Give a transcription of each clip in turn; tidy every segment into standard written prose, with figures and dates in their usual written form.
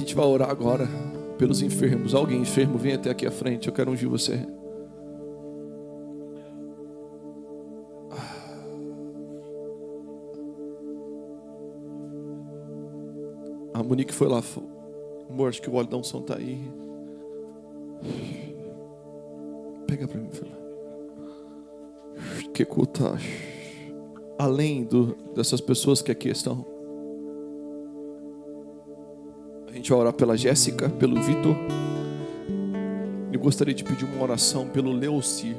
gente vai orar agora pelos enfermos. Alguém enfermo, vem até aqui à frente. Eu quero ungir você. A Monique foi lá. Amor, acho que o óleo da unção está aí. Pega para mim, filho. Que culta. Além dessas pessoas que aqui estão, a gente vai orar pela Jéssica, pelo Vitor. Eu gostaria de pedir uma oração pelo Leuci.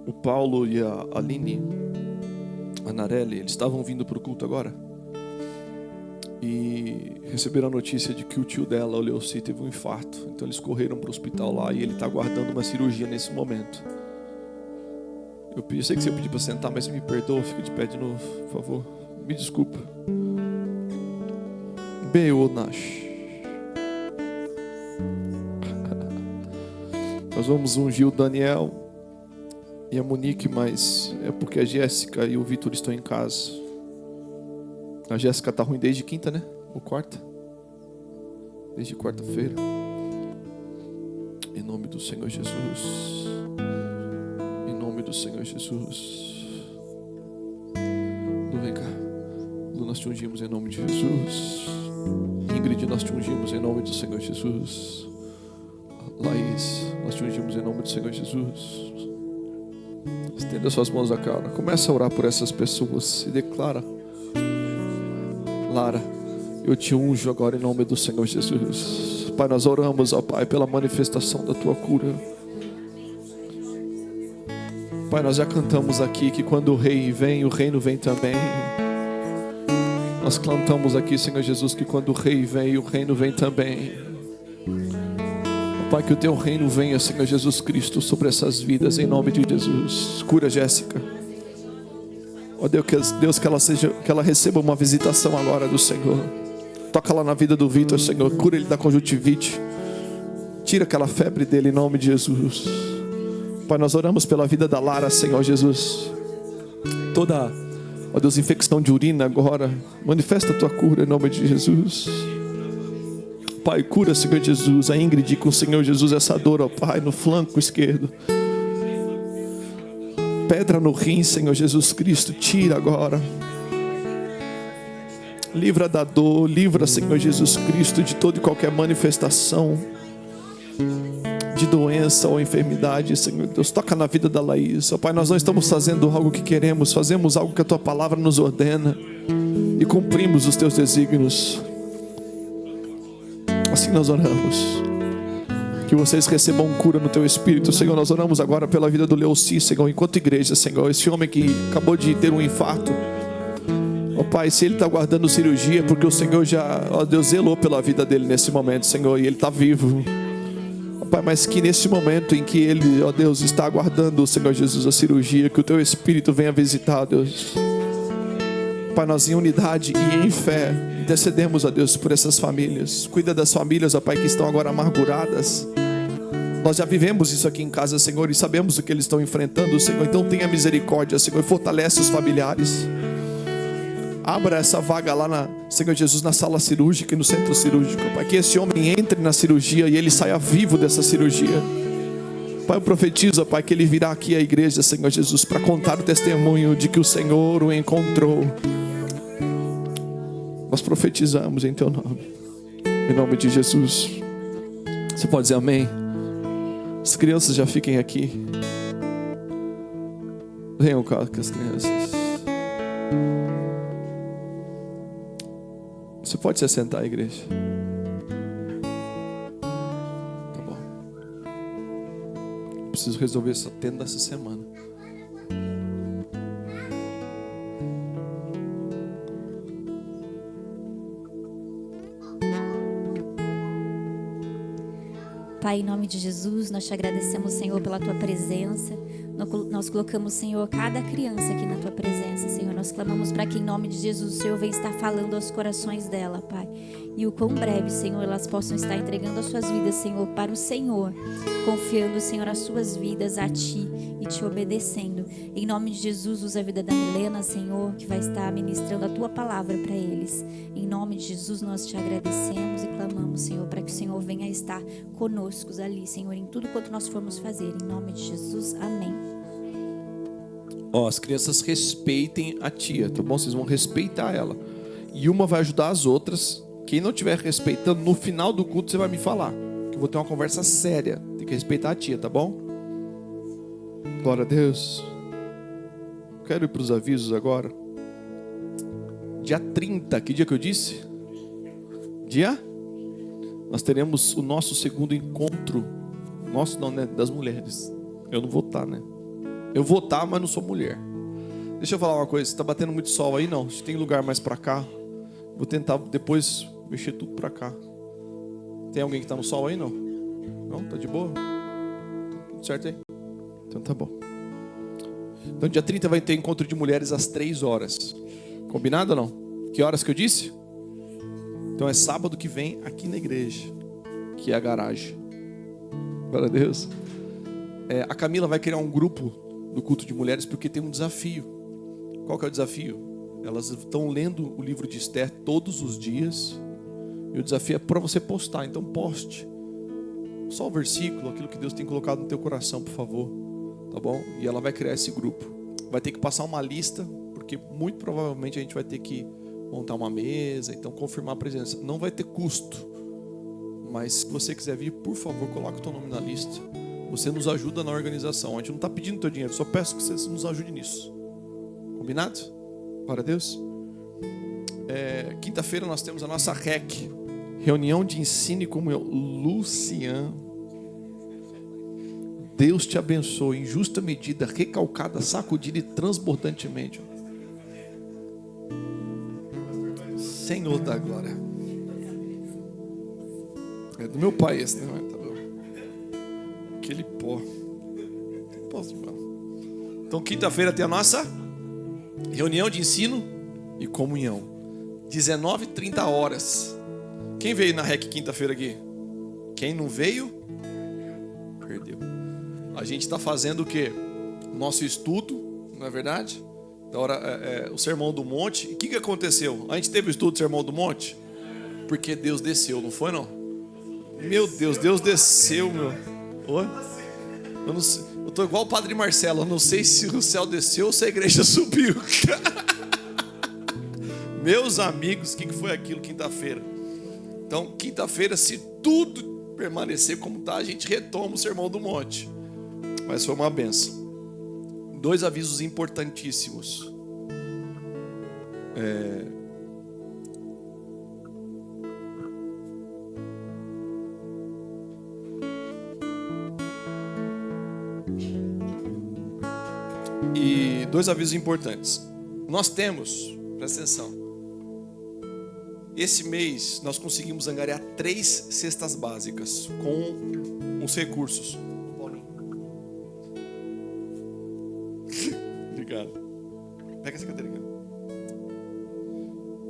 O Paulo e a Aline, a Narelli, eles estavam vindo para o culto agora e receberam a notícia de que o tio dela, o Leuci, teve um infarto. Então eles correram para o hospital lá e ele está aguardando uma cirurgia nesse momento. Eu sei que você pediu para sentar, mas me perdoa, fica de pé de novo, por favor. Me desculpa. Beonash. Nós vamos ungir o Daniel e a Monique, mas é porque a Jéssica e o Vitor estão em casa. A Jéssica está ruim desde quinta, né? Ou quarta? Desde quarta-feira. Em nome do Senhor Jesus. Em nome do Senhor Jesus. Lu, vem cá. Lu, nós te ungimos em nome de Jesus. Ingrid, nós te ungimos em nome do Senhor Jesus. Laís, nós te ungimos em nome do Senhor Jesus. Estenda suas mãos à cara. Começa a orar por essas pessoas e declara: Lara, eu te unjo agora em nome do Senhor Jesus. Pai, nós oramos, ó Pai, pela manifestação da tua cura. Pai, nós já cantamos aqui que quando o Rei vem, o reino vem também. Nós cantamos aqui, Senhor Jesus, que quando o Rei vem, o reino vem também. Pai, que o teu reino venha, Senhor Jesus Cristo, sobre essas vidas, em nome de Jesus. Cura Jéssica. Ó Deus, que ela receba uma visitação agora do Senhor. Toca lá na vida do Vitor, Senhor. Cura ele da conjuntivite. Tira aquela febre dele, em nome de Jesus. Pai, nós oramos pela vida da Lara, Senhor Jesus. Toda, ó Deus, infecção de urina agora, manifesta a tua cura em nome de Jesus. Pai, cura, Senhor Jesus, a Ingrid com o Senhor Jesus, essa dor, ó Pai, no flanco esquerdo. Pedra no rim, Senhor Jesus Cristo, tira agora. Livra da dor, livra, Senhor Jesus Cristo, de toda e qualquer manifestação de doença ou enfermidade, Senhor Deus. Toca na vida da Laís, ó Pai, nós não estamos fazendo algo que queremos, fazemos algo que a tua palavra nos ordena e cumprimos os teus desígnios. Assim nós oramos. Que vocês recebam cura no teu espírito, Senhor. Nós oramos agora pela vida do Leuci, Senhor, enquanto igreja, Senhor. Esse homem que acabou de ter um infarto, ó Pai, se ele está aguardando cirurgia, porque o Senhor já, ó Deus, zelou pela vida dele nesse momento, Senhor, e ele está vivo. Ó Pai, mas que nesse momento em que ele, ó Deus, está aguardando, Senhor Jesus, a cirurgia, que o teu espírito venha visitar, Deus. Pai, nós em unidade e em fé intercedemos, ó Deus, por essas famílias. Cuida das famílias, ó Pai, que estão agora amarguradas. Nós já vivemos isso aqui em casa, Senhor, e sabemos o que eles estão enfrentando, Senhor. Então tenha misericórdia, Senhor, e fortalece os familiares. Abra essa vaga lá, Senhor Jesus, na sala cirúrgica e no centro cirúrgico, Pai. Que esse homem entre na cirurgia e ele saia vivo dessa cirurgia. Pai, eu profetizo, Pai, que ele virá aqui à igreja, Senhor Jesus, para contar o testemunho de que o Senhor o encontrou. Nós profetizamos em teu nome, em nome de Jesus. Você pode dizer amém? As crianças já fiquem aqui. Venham cá com as crianças. Você pode se assentar, igreja. Tá bom. Preciso resolver essa tenda essa semana. Pai, em nome de Jesus, nós te agradecemos, Senhor, pela tua presença. Nós colocamos, Senhor, cada criança aqui na Tua presença, Senhor. Nós clamamos para que em nome de Jesus o Senhor venha estar falando aos corações dela, Pai. E o quão breve, Senhor, elas possam estar entregando as suas vidas, Senhor, para o Senhor. Confiando, Senhor, as suas vidas a Ti e Te obedecendo. Em nome de Jesus, usa a vida da Milena, Senhor, que vai estar ministrando a Tua palavra para eles. Em nome de Jesus, nós Te agradecemos e clamamos, Senhor, para que o Senhor venha estar conosco ali, Senhor, em tudo quanto nós formos fazer. Em nome de Jesus, amém. As crianças respeitem a tia, tá bom? Vocês vão respeitar ela. E uma vai ajudar as outras. Quem não estiver respeitando, no final do culto você vai me falar. Que eu vou ter uma conversa séria. Tem que respeitar a tia, tá bom? Glória a Deus. Quero ir para os avisos agora. Dia 30, que dia que eu disse? Nós teremos o nosso segundo encontro. Nosso não, né? Das mulheres. Eu não vou estar, né? Eu vou estar, mas não sou mulher. Deixa eu falar uma coisa. Está batendo muito sol aí? Não. Se tem lugar mais para cá, vou tentar depois mexer tudo para cá. Tem alguém que está no sol aí? Não? Não? Tá de boa? Tudo certo aí? Então tá bom. Então dia 30 vai ter encontro de mulheres às 3 horas. Combinado ou não? Que horas que eu disse? Então é sábado que vem aqui na igreja, que é a garagem. Glória a Deus. A Camila vai criar um grupo do culto de mulheres porque tem um desafio. Qual que é o desafio? Elas estão lendo o livro de Esther todos os dias. E o desafio é para você postar. Então poste só o versículo, aquilo que Deus tem colocado no teu coração, por favor. Tá bom? E ela vai criar esse grupo. Vai ter que passar uma lista, porque muito provavelmente a gente vai ter que montar uma mesa, então confirmar a presença. Não vai ter custo. Mas se você quiser vir, por favor, coloque o teu nome na lista. Você nos ajuda na organização. A gente não está pedindo teu dinheiro, só peço que você nos ajude nisso. Combinado? Glória a Deus. Quinta-feira nós temos a nossa REC, reunião de ensino e comunhão. Lucian, Deus te abençoe em justa medida, recalcada, sacudida e transbordantemente. Senhor da glória. É do meu pai esse, né? Tá bom. Aquele pó. Posso, mano? Então quinta-feira tem a nossa reunião de ensino e comunhão. 19h30 horas. Quem veio na REC quinta-feira aqui? Quem não veio, perdeu. A gente está fazendo o quê? Nosso estudo, não é verdade? Da hora, o Sermão do Monte. E o que aconteceu? A gente teve o estudo do Sermão do Monte? Porque Deus desceu, não foi não? Meu Deus, Deus desceu, meu. Oi? Eu tô igual o Padre Marcelo. Eu não sei se o céu desceu ou se a igreja subiu. Meus amigos, o que foi aquilo quinta-feira? Então, quinta-feira, se tudo permanecer como está, a gente retoma o Sermão do Monte. Mas foi uma benção. 2 avisos importantíssimos. E 2 avisos importantes. Nós temos, presta atenção, esse mês nós conseguimos angariar 3 cestas básicas com os recursos. Obrigado. Pega essa cadeira aqui.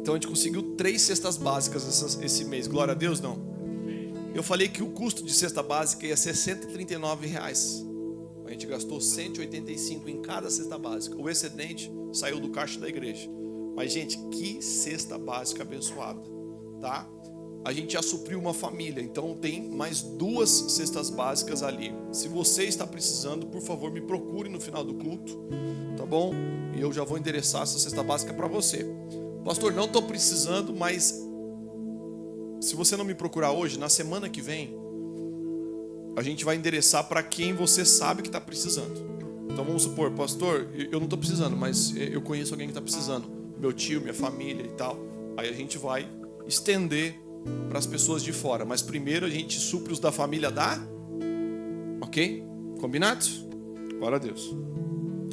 Então a gente conseguiu 3 cestas básicas esse mês. Glória a Deus, não? Eu falei que o custo de cesta básica ia ser R$139. A gente gastou 185 em cada cesta básica. O excedente saiu do caixa da igreja. Mas, gente, que cesta básica abençoada, tá? A gente já supriu uma família, então tem mais 2 cestas básicas ali. Se você está precisando, por favor, me procure no final do culto, tá bom? E eu já vou endereçar essa cesta básica para você. Pastor, não estou precisando, mas se você não me procurar hoje, na semana que vem, a gente vai endereçar para quem você sabe que está precisando. Então vamos supor, pastor, eu não estou precisando, mas eu conheço alguém que está precisando. Meu tio, minha família e tal. Aí a gente vai estender para as pessoas de fora. Mas primeiro a gente supre os da família ok? Combinado? Glória a Deus.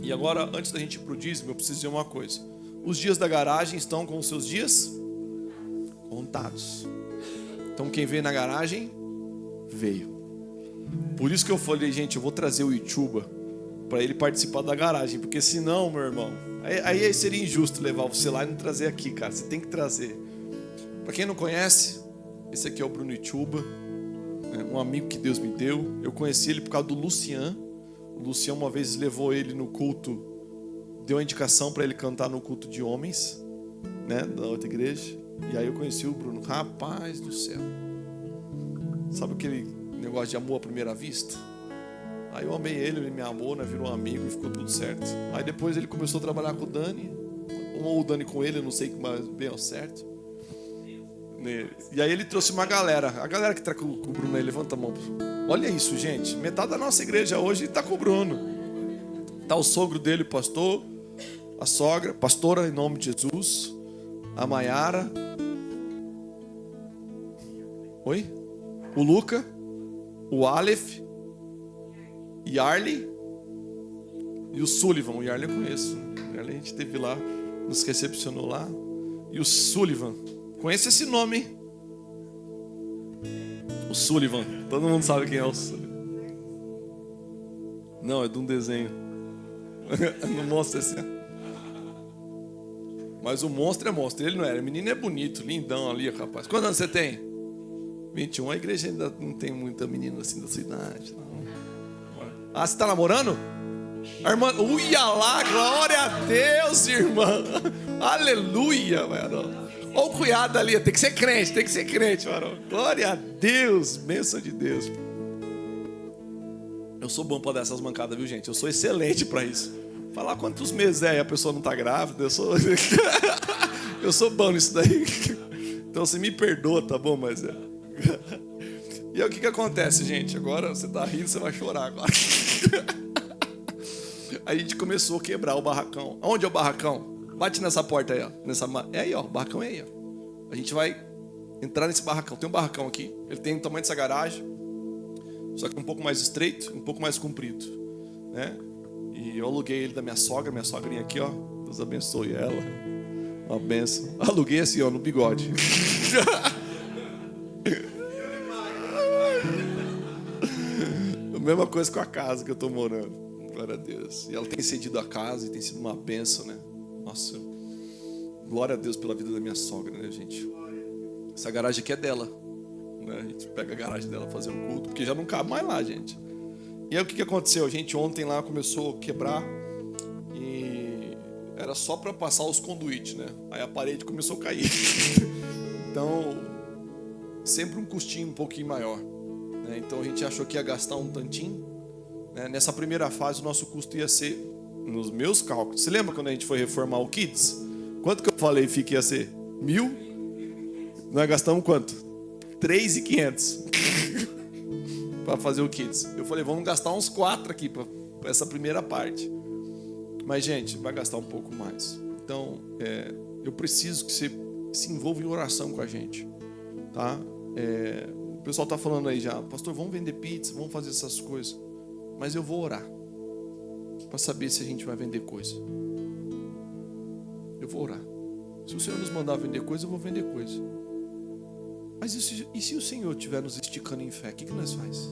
E agora, antes da gente ir para o dízimo, eu preciso dizer uma coisa. Os dias da garagem estão com os seus dias contados. Então quem veio na garagem, veio. Por isso que eu falei, gente, eu vou trazer o Ituba para ele participar da garagem, porque senão, meu irmão, aí seria injusto levar você lá e não trazer aqui, cara. Você tem que trazer. Para quem não conhece, esse aqui é o Bruno Ituba, um amigo que Deus me deu. Eu conheci ele por causa do Lucian. O Lucian uma vez levou ele no culto, deu a indicação para ele cantar no culto de homens, né, da outra igreja. E aí eu conheci o Bruno. Rapaz do céu, sabe aquele negócio de amor à primeira vista? Aí eu amei ele me amou, né, virou um amigo e ficou tudo certo. Aí depois ele começou a trabalhar com o Dani, ou o Dani com ele, eu não sei mais bem ao certo. E aí ele trouxe uma galera. A galera que está com o Bruno aí, levanta a mão. Olha isso, gente. Metade da nossa igreja hoje está com o Bruno. Está o sogro dele, o pastor, a sogra, pastora em nome de Jesus, a Maiara. Oi? O Luca, o Aleph, Yarley e o Sullivan. O Yarley eu conheço. O Yarley a gente esteve lá, nos recepcionou lá. E o Sullivan. Conhece esse nome, hein? O Sullivan. Todo mundo sabe quem é o Sullivan. Não, é de um desenho. Não mostra assim. Mas o monstro é monstro. Ele não era. O menino é bonito, lindão ali, rapaz. Quantos anos você tem? 21. A igreja ainda não tem muita menina assim da sua idade. Não. Ah, você tá namorando? A irmã, uia lá, glória a Deus, irmã. Aleluia, mano. Olha o cunhado ali, tem que ser crente, mano. Glória a Deus, bênção de Deus. Eu sou bom para dar essas mancadas, viu, gente? Eu sou excelente para isso. Falar quantos meses é e a pessoa não tá grávida, eu sou eu sou bom nisso daí. Então você me perdoa, tá bom? Mas é. E aí o que acontece, gente? Agora você tá rindo, você vai chorar agora. Aí a gente começou a quebrar o barracão. Onde é o barracão? Bate nessa porta aí, ó. É aí, ó. O barracão é aí, ó. A gente vai entrar nesse barracão. Tem um barracão aqui. Ele tem o tamanho dessa garagem, só que um pouco mais estreito, um pouco mais comprido, né? E eu aluguei ele da minha sogrinha aqui, ó. Deus abençoe ela. Uma benção. Aluguei assim, ó, no bigode. A mesma coisa com a casa que eu tô morando. Glória a Deus. E ela tem cedido a casa e tem sido uma benção, né? Nossa, glória a Deus pela vida da minha sogra, né, gente? Essa garagem aqui é dela, né? A gente pega a garagem dela fazer o culto, porque já não cabe mais lá, gente. E aí o que aconteceu? A gente ontem lá começou a quebrar e era só para passar os conduítes, né? Aí a parede começou a cair. Então, sempre um custinho um pouquinho maior, né? Então a gente achou que ia gastar um tantinho, né? Nessa primeira fase o nosso custo ia ser, nos meus cálculos. Você lembra quando a gente foi reformar o Kids? Quanto que eu falei que ia ser? 1.000? Nós gastamos quanto? 3.500 para fazer o Kids. Eu falei, vamos gastar uns 4 aqui para essa primeira parte. Mas, gente, vai gastar um pouco mais. Então, eu preciso que você se envolva em oração com a gente, tá? O pessoal tá falando aí já, pastor, vamos vender pizza, vamos fazer essas coisas. Mas eu vou orar para saber se a gente vai vender coisa. Eu vou orar. Se o Senhor nos mandar vender coisa, eu vou vender coisa. Mas e se o Senhor estiver nos esticando em fé, o que nós faz?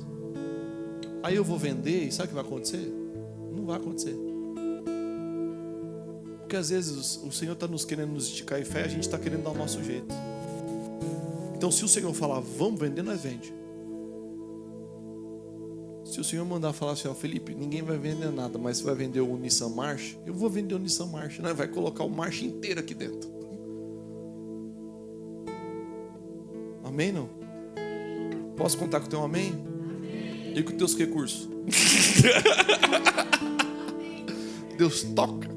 Aí eu vou vender e sabe o que vai acontecer? Não vai acontecer. Porque às vezes o Senhor está nos querendo nos esticar em fé, a gente está querendo dar o nosso jeito. Então se o Senhor falar, vamos vender, nós vende. Se o Senhor mandar falar assim, ó, Felipe, ninguém vai vender nada, mas você vai vender o Nissan March, eu vou vender o Nissan March, né? Vai colocar o March inteiro aqui dentro. Amém, não? Posso contar com o teu amém? Amém. E com os teus recursos? Deus toca.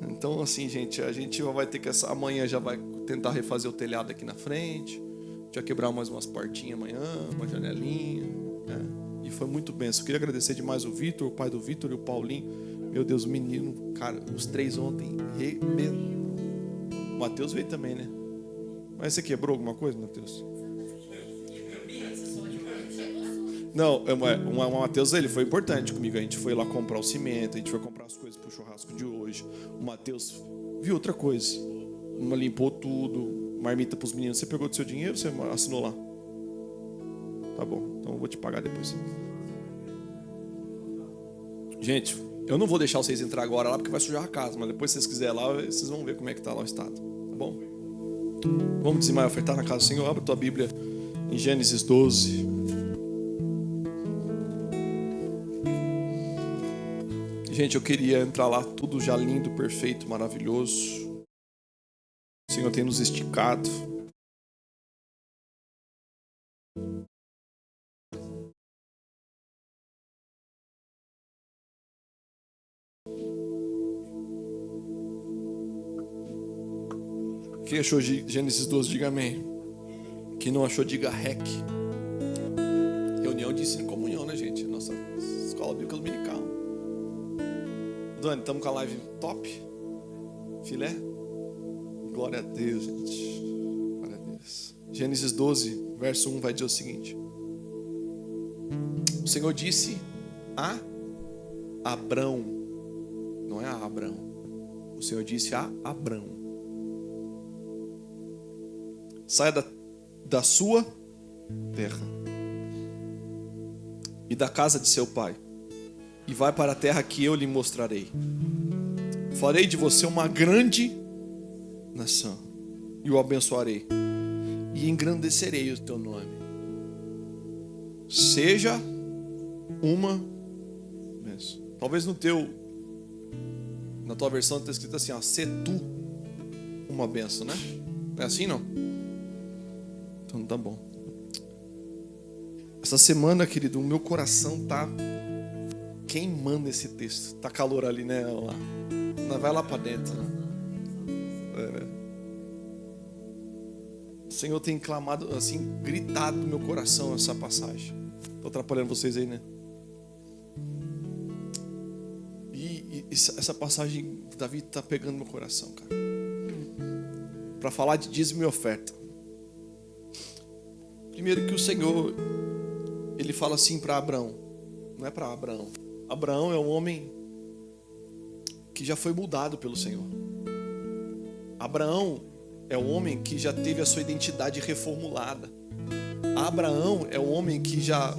Então assim, gente, a gente vai ter que amanhã já vai tentar refazer o telhado aqui na frente. Já quebrar mais umas portinhas amanhã, uma janelinha, né? E foi muito bem. Eu queria agradecer demais o Vitor, o pai do Vitor e o Paulinho. Meu Deus, o menino, cara, os 3 ontem. O Matheus veio também, né? Mas você quebrou alguma coisa, Matheus? Não, o Matheus, ele foi importante comigo. A gente foi lá comprar o cimento, a gente foi comprar as coisas pro churrasco de hoje. O Matheus viu outra coisa. Limpou tudo, marmita pros meninos. Você pegou do seu dinheiro ou você assinou lá? Tá bom, então eu vou te pagar depois. Gente, eu não vou deixar vocês entrar agora lá porque vai sujar a casa, mas depois se vocês quiserem lá, vocês vão ver como é que está lá o estado, tá bom? Vamos dizimar e ofertar na casa do Senhor. Abre tua Bíblia em Gênesis 12. Gente, eu queria entrar lá tudo já lindo, perfeito, maravilhoso. O Senhor tem nos esticado. Quem achou Gênesis 12, diga amém. Quem não achou, diga REC. Reunião de ensino e comunhão, né, gente? Nossa escola bíblica dominical. Dani, estamos com a live top? Filé? Glória a Deus, gente. Glória a Deus. Gênesis 12, verso 1 vai dizer o seguinte: o Senhor disse a Abrão, não é a Abrão. O Senhor disse a Abrão: saia da sua terra e da casa de seu pai, e vai para a terra que eu lhe mostrarei. Farei de você uma grande nação, e o abençoarei, e engrandecerei o teu nome. Seja uma bênção. Talvez na tua versão está escrito assim, ó, ser tu uma bênção, né? Não é assim, não? Então tá bom. Essa semana, querido, o meu coração tá queimando esse texto. Tá calor ali, né? Lá. Vai lá para dentro, né? O Senhor tem clamado, assim, gritado no meu coração essa passagem. Tô atrapalhando vocês aí, né? E essa passagem, Davi tá pegando meu coração, cara. Para falar de dízimo e oferta. Primeiro que o Senhor, ele fala assim para Abraão. Não é para Abraão. Abraão é um homem que já foi mudado pelo Senhor. Abraão é um homem que já teve a sua identidade reformulada. Abraão é um homem que já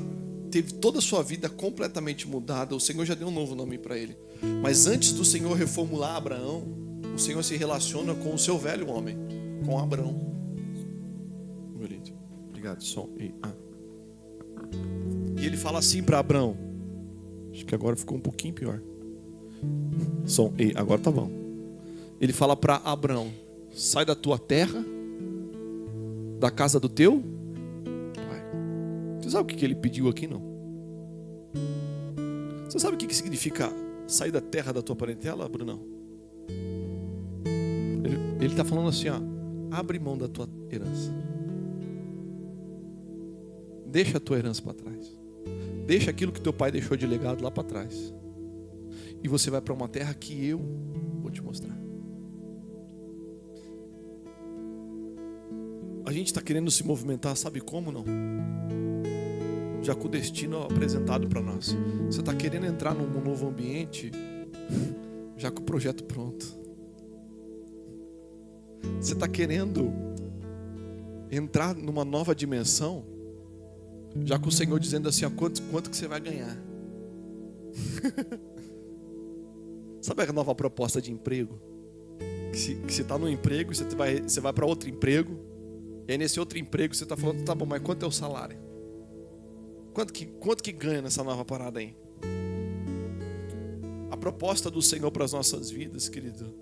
teve toda a sua vida completamente mudada. O Senhor já deu um novo nome para ele. Mas antes do Senhor reformular Abraão, o Senhor se relaciona com o seu velho homem, com Abraão. Meu lindo. Obrigado, som. E ele fala assim para Abraão. Acho que agora ficou um pouquinho pior. Som. Agora tá bom. Ele fala para Abraão: sai da tua terra, da casa do teu pai. Você sabe o que ele pediu aqui, não? Você sabe o que significa sair da terra da tua parentela, Brunão? Ele está falando assim, ó: abre mão da tua herança. Deixa a tua herança para trás. Deixa aquilo que teu pai deixou de legado lá para trás. E você vai para uma terra que eu vou te mostrar. A gente está querendo se movimentar, sabe como, não? Já com o destino apresentado para nós. Você está querendo entrar num novo ambiente, já com o projeto pronto. Você está querendo entrar numa nova dimensão, já com o Senhor dizendo assim, ó, quanto que você vai ganhar. Sabe a nova proposta de emprego? Que você está no emprego, você vai para outro emprego, e aí nesse outro emprego você está falando, tá bom, mas quanto é o salário? Quanto que ganha nessa nova parada aí? A proposta do Senhor para as nossas vidas, querido,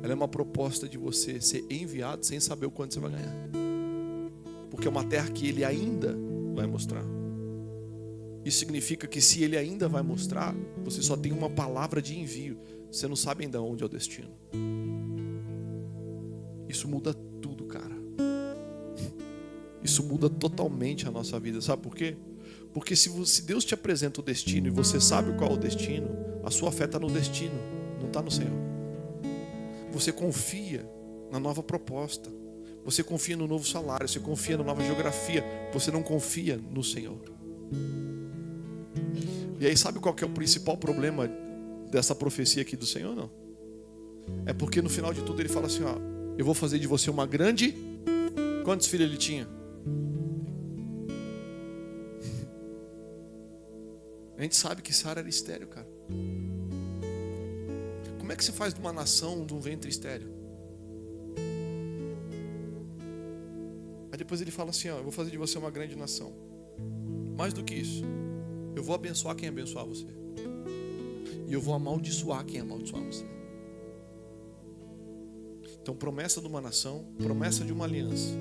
ela é uma proposta de você ser enviado sem saber o quanto você vai ganhar. Porque é uma terra que Ele ainda vai mostrar. Isso significa que se Ele ainda vai mostrar, você só tem uma palavra de envio. Você não sabe ainda onde é o destino. Isso muda tudo, cara. Isso muda totalmente a nossa vida. Sabe por quê? Porque se Deus te apresenta o destino e você sabe qual é o destino, a sua fé está no destino, não está no Senhor. Você confia na nova proposta. Você confia no novo salário. Você confia na nova geografia. Você não confia no Senhor. E aí sabe qual que é o principal problema dessa profecia aqui do Senhor? Não. É porque no final de tudo ele fala assim, ó: eu vou fazer de você uma grande... Quantos filhos ele tinha? A gente sabe que Sara era estéril, cara. Como é que se faz de uma nação de um ventre estéril? Aí depois ele fala assim, ó, eu vou fazer de você uma grande nação. Mais do que isso, eu vou abençoar quem abençoar você. E eu vou amaldiçoar quem amaldiçoar você. Então, promessa de uma nação, promessa de uma aliança.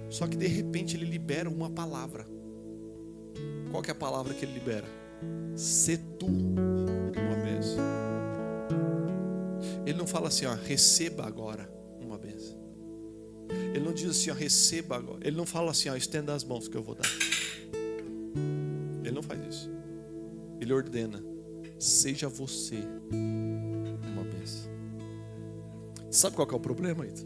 Só que de repente ele libera uma palavra. Qual que é a palavra que ele libera? Sê tu uma bênção. Ele não fala assim, ó, receba agora uma bênção. Ele não diz assim, ó, receba agora. Ele não fala assim, ó, estenda as mãos que eu vou dar. Ele não faz isso. Ele ordena, seja você uma bênção. Sabe qual que é o problema, Ito?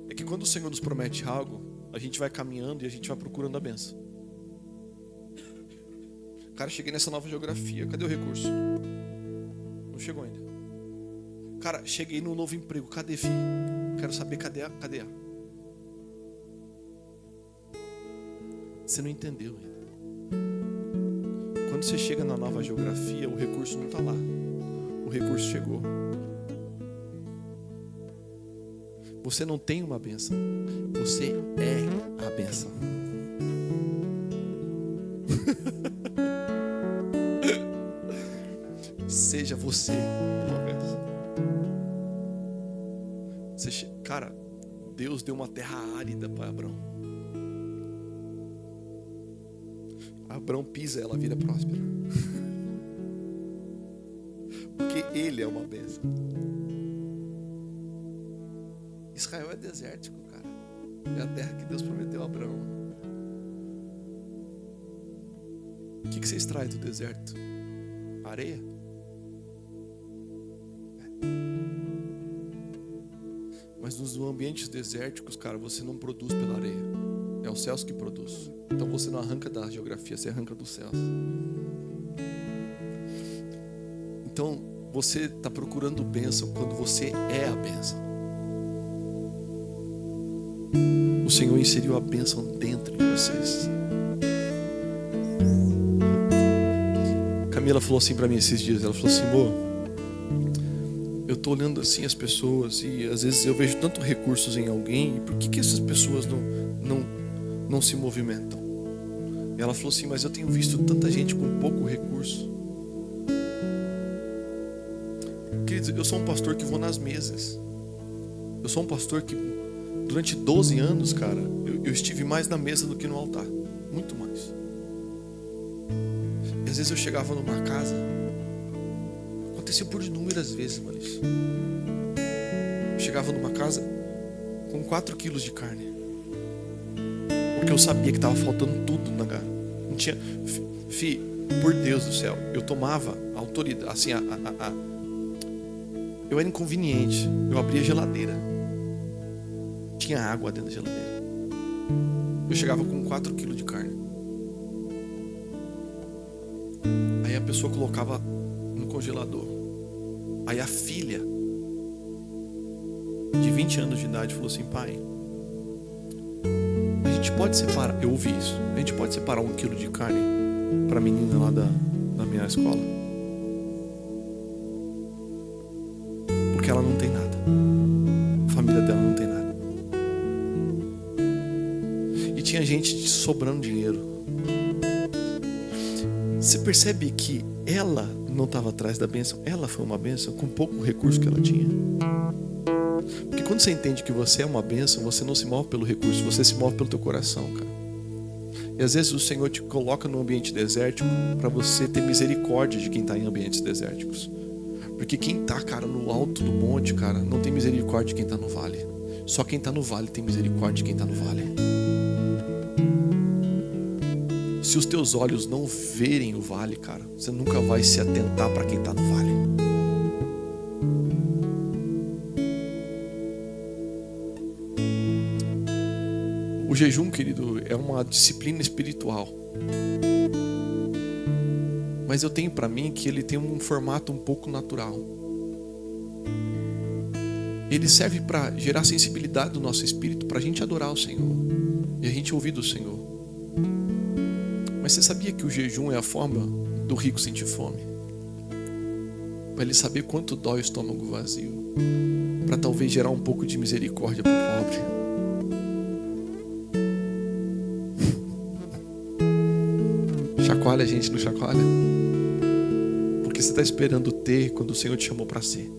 É que quando o Senhor nos promete algo, a gente vai caminhando e a gente vai procurando a bênção. Cara, cheguei nessa nova geografia, cadê o recurso? Não chegou ainda. Cara, cheguei no novo emprego, cadê, filho? Quero saber, cadê a? Você não entendeu ainda. Quando você chega na nova geografia, o recurso não está lá. O recurso chegou. Você não tem uma bênção. Você é a bênção. Seja você uma bênção. Cara, Deus deu uma terra árida para Abrão. Abrão pisa, ela vira próspera. Porque ele é uma bênção. Israel é desértico, cara. É a terra que Deus prometeu a Abrão. O que você extrai do deserto? Areia? Mas nos ambientes desérticos, cara, você não produz pela areia. É os céus que produz. Então você não arranca da geografia, você arranca dos céus. Então você está procurando bênção quando você é a bênção. O Senhor inseriu a bênção dentro de vocês. Camila falou assim para mim esses dias. Ela falou assim, amor, eu tô olhando assim as pessoas e às vezes eu vejo tanto recursos em alguém. E por que essas pessoas não se movimentam? E ela falou assim, mas eu tenho visto tanta gente com pouco recurso. Queridos, eu sou um pastor que vou nas mesas. Eu sou um pastor que durante 12 anos, cara, eu estive mais na mesa do que no altar. Muito mais. E às vezes eu chegava numa casa, aconteceu por inúmeras vezes, mano, isso. Eu chegava numa casa com 4 quilos de carne. Porque eu sabia que estava faltando tudo na casa. Não tinha. Por Deus do céu, eu tomava a autoridade, assim, eu era inconveniente. Eu abria a geladeira. Tinha água dentro da geladeira. Eu chegava com 4 quilos de carne. Aí a pessoa colocava no congelador. Aí a filha de 20 anos de idade falou assim, pai, a gente pode separar, eu ouvi isso, a gente pode separar 1 quilo de carne para a menina lá da minha escola? Porque ela não tem nada. A família dela não tem nada. E tinha gente sobrando dinheiro. Você percebe que ela não estava atrás da bênção? Ela foi uma bênção com pouco recurso que ela tinha. Porque quando você entende que você é uma bênção, você não se move pelo recurso, você se move pelo teu coração, cara. E às vezes o Senhor te coloca num ambiente desértico para você ter misericórdia de quem está em ambientes desérticos. Porque quem está, cara, no alto do monte, cara, não tem misericórdia de quem está no vale. Só quem está no vale tem misericórdia de quem está no vale. Se os teus olhos não verem o vale, cara, você nunca vai se atentar para quem está no vale. O jejum, querido, é uma disciplina espiritual. Mas eu tenho para mim que ele tem um formato um pouco natural. Ele serve para gerar sensibilidade do nosso espírito, para a gente adorar o Senhor e a gente ouvir do Senhor. Mas você sabia que o jejum é a forma do rico sentir fome. Para ele saber quanto dói o estômago vazio. Para talvez gerar um pouco de misericórdia para o pobre. Chacoalha a gente, não chacoalha? Porque você está esperando ter quando o Senhor te chamou para ser.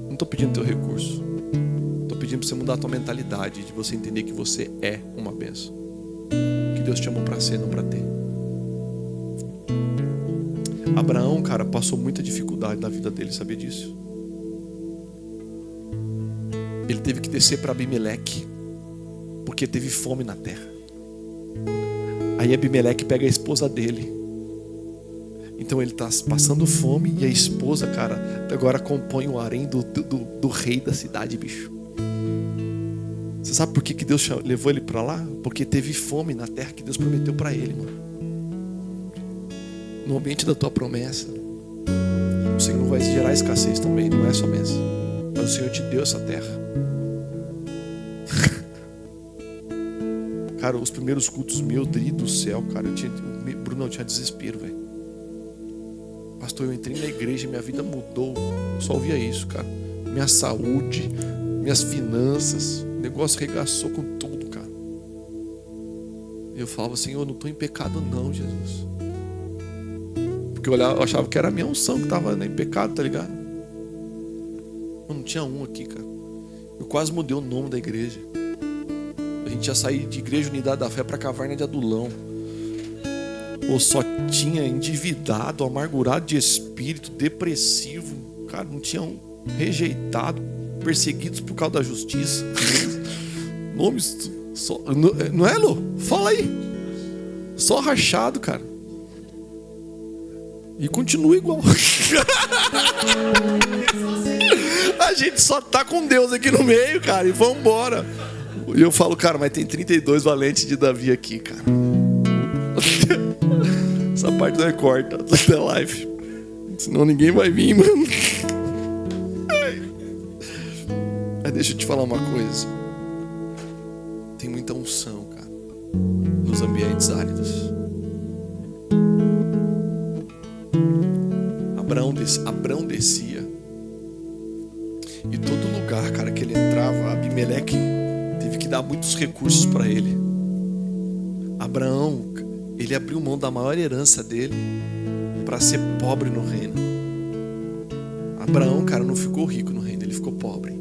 Não estou pedindo teu recurso. Estou pedindo para você mudar a tua mentalidade, de você entender que você é uma bênção. Que Deus te chamou para ser, não para ter. Abraão, cara, passou muita dificuldade na vida dele, sabia disso? Ele teve que descer para Abimeleque, porque teve fome na terra. Aí Abimeleque pega a esposa dele. Então ele está passando fome e a esposa, cara, agora compõe o harém do rei da cidade, bicho. Você sabe por que Deus levou ele para lá? Porque teve fome na terra que Deus prometeu para ele, mano. No ambiente da tua promessa, o Senhor vai gerar escassez também, não é só bênção. Mas o Senhor te deu essa terra. Cara, os primeiros cultos meus, Deus do céu, cara, Bruno, eu tinha desespero, velho. Pastor, eu entrei na igreja e minha vida mudou. Eu só ouvia isso, cara. Minha saúde, minhas finanças, o negócio regaçou com tudo, cara. Eu falava, Senhor, eu não estou em pecado não, Jesus. Porque eu achava que era a minha unção que estava em pecado, tá ligado? Eu não tinha um aqui, cara. Eu quase mudei o nome da igreja. A gente ia sair de Igreja Unidade da Fé para Caverna de Adulão. Ou só tinha endividado, amargurado de espírito, depressivo. Cara, não tinha um rejeitado, perseguidos por causa da justiça. Nomes só, não é, Lu? Fala aí. Só rachado, cara. E continua igual. A gente só tá com Deus aqui no meio, cara, e vamos embora. E eu falo, cara, mas tem 32 valentes de Davi aqui, cara. Essa parte não é corta da live. Senão ninguém vai vir, mano. Mas deixa eu te falar uma coisa. Tem muita unção, cara, nos ambientes áridos. Abrão descia. E todo lugar, cara, que ele entrava, Abimeleque teve que dar muitos recursos para ele. Abraão, ele abriu mão da maior herança dele para ser pobre no reino. Abraão, cara, não ficou rico no reino, ele ficou pobre.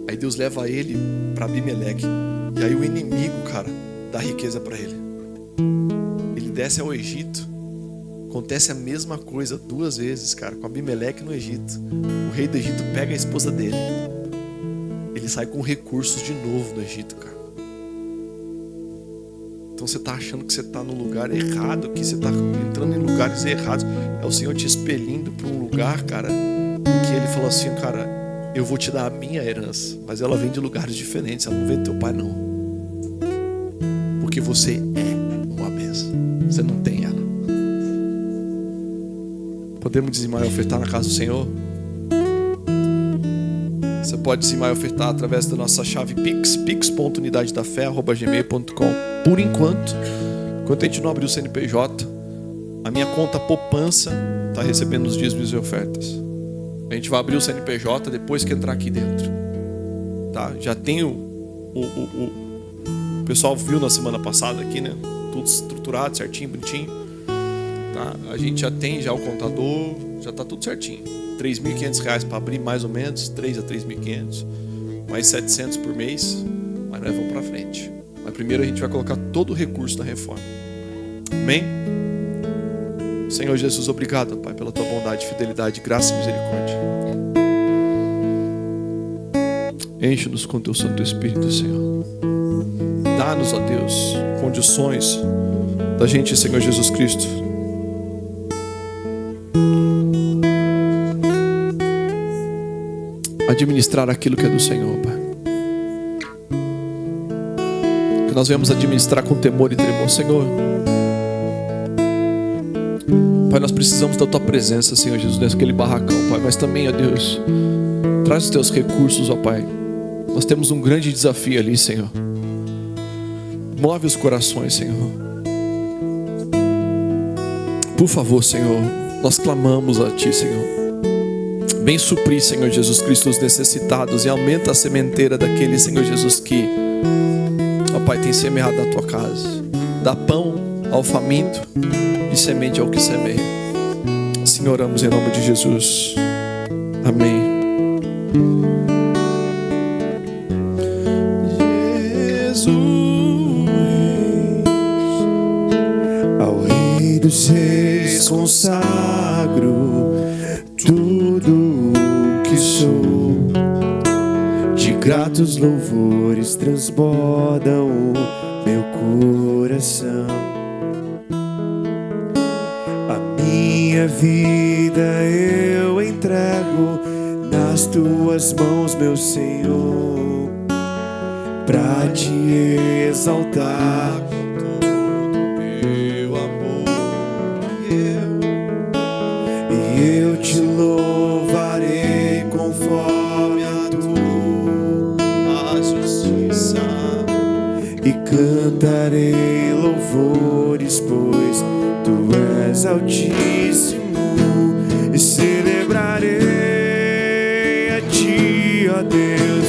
Aí Deus leva ele para Abimeleque. E aí o inimigo, cara, dá riqueza para ele. Ele desce ao Egito. Acontece a mesma coisa 2 vezes, cara, com Abimeleque no Egito. O rei do Egito pega a esposa dele. Ele sai com recursos de novo no Egito, cara. Então você está achando que você está no lugar errado, que você está entrando em lugares errados. É o Senhor te expelindo para um lugar, cara, que Ele falou assim, cara, eu vou te dar a minha herança, mas ela vem de lugares diferentes, ela não vem do teu pai não. Porque você é uma bênção, você não tem ela. Podemos dizimar e ofertar na casa do Senhor? Você pode dizimar e ofertar através da nossa chave Pix, pix.unidadedafé@gmail.com. Por enquanto a gente não abriu o CNPJ, a minha conta poupança está recebendo os dízimos e ofertas. A gente vai abrir o CNPJ depois que entrar aqui dentro, tá? Já tem o pessoal viu na semana passada aqui, né? Tudo estruturado, certinho, bonitinho, tá? A gente já tem o contador, já está tudo certinho. R$3.500 para abrir, mais ou menos, 3 a 3.500, mais 700 por mês, mas nós vamos para frente. Mas primeiro a gente vai colocar todo o recurso na reforma. Amém? Senhor Jesus, obrigado, Pai, pela tua bondade, fidelidade, graça e misericórdia. Enche-nos com teu Santo Espírito, Senhor. Dá-nos, ó Deus, condições da gente, Senhor Jesus Cristo, administrar aquilo que é do Senhor, Pai. Que nós venhamos administrar com temor e tremor, Senhor. Pai, nós precisamos da tua presença, Senhor Jesus, naquele barracão, Pai. Mas também, ó Deus, traz os teus recursos, ó Pai. Nós temos um grande desafio ali, Senhor. Move os corações, Senhor. Por favor, Senhor, nós clamamos a Ti, Senhor. Vem suprir, Senhor Jesus Cristo, os necessitados, e aumenta a sementeira daqueles, Senhor Jesus, que, ó Pai, tem semeado na Tua casa. Dá pão ao faminto e semente ao que semeia. Assim oramos em nome de Jesus. Amém. Dos reis consagro tudo o que sou, de gratos louvores transbordam o meu coração. A minha vida eu entrego nas tuas mãos, meu Senhor, pra te exaltar. Eu te louvarei conforme a tua justiça e cantarei louvores, pois tu és altíssimo, e celebrarei a ti, ó Deus.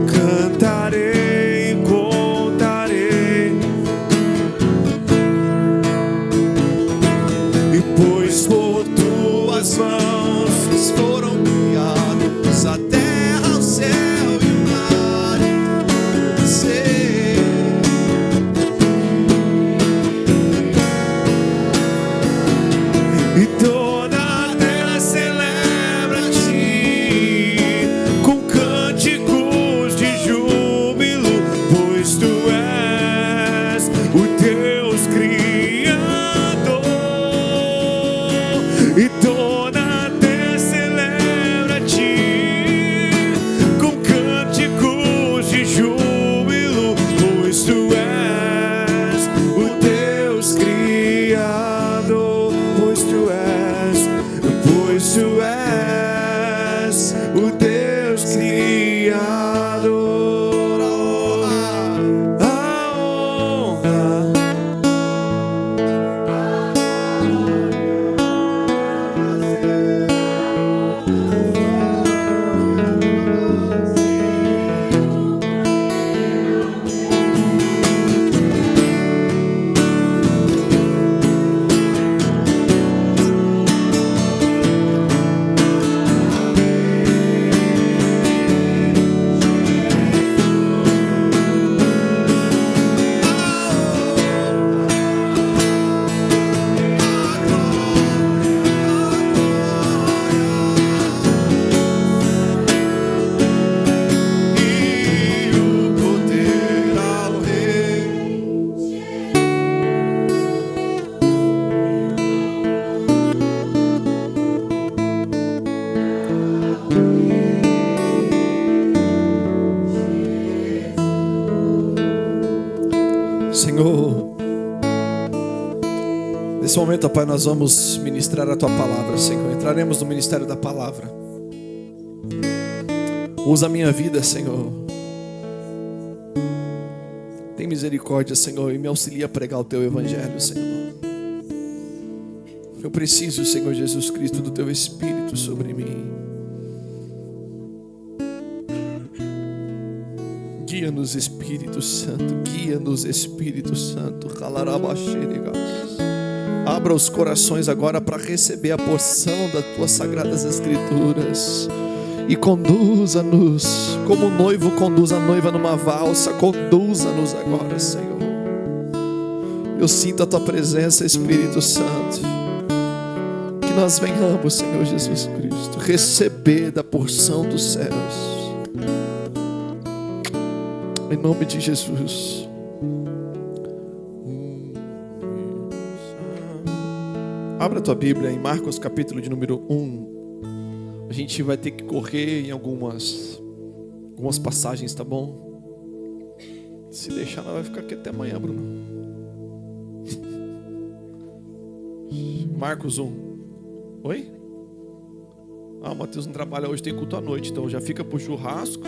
Cantarei e contarei, pois por tuas mãos foram criados a terra, o céu e o mar. E toda a terra celebra-te com cânticos de júbilo, pois tu és o Deus Criador. E toda a terra celebra-te com cânticos de júbilo, pois tu és o Deus Criador, pois tu és o Deus Criador. Senhor, nesse momento, Pai, nós vamos ministrar a Tua palavra, Senhor. Entraremos no ministério da palavra. Usa a minha vida, Senhor. Tem misericórdia, Senhor, e me auxilia a pregar o Teu evangelho, Senhor. Eu preciso, Senhor Jesus Cristo, do Teu Espírito sobre mim. Guia-nos, Espírito Santo. Guia-nos, Espírito Santo. Abra os corações agora para receber a porção das Tuas sagradas Escrituras. E conduza-nos como o noivo conduz a noiva numa valsa. Conduza-nos agora, Senhor. Eu sinto a Tua presença, Espírito Santo. Que nós venhamos, Senhor Jesus Cristo, receber da porção dos céus. Em nome de Jesus. Abra a tua Bíblia em Marcos capítulo de número 1. A gente vai ter que correr em algumas passagens, tá bom? Se deixar, nós vai ficar aqui até amanhã, Bruno. Marcos 1. Oi? O Matheus não trabalha hoje, tem culto à noite, então já fica pro churrasco.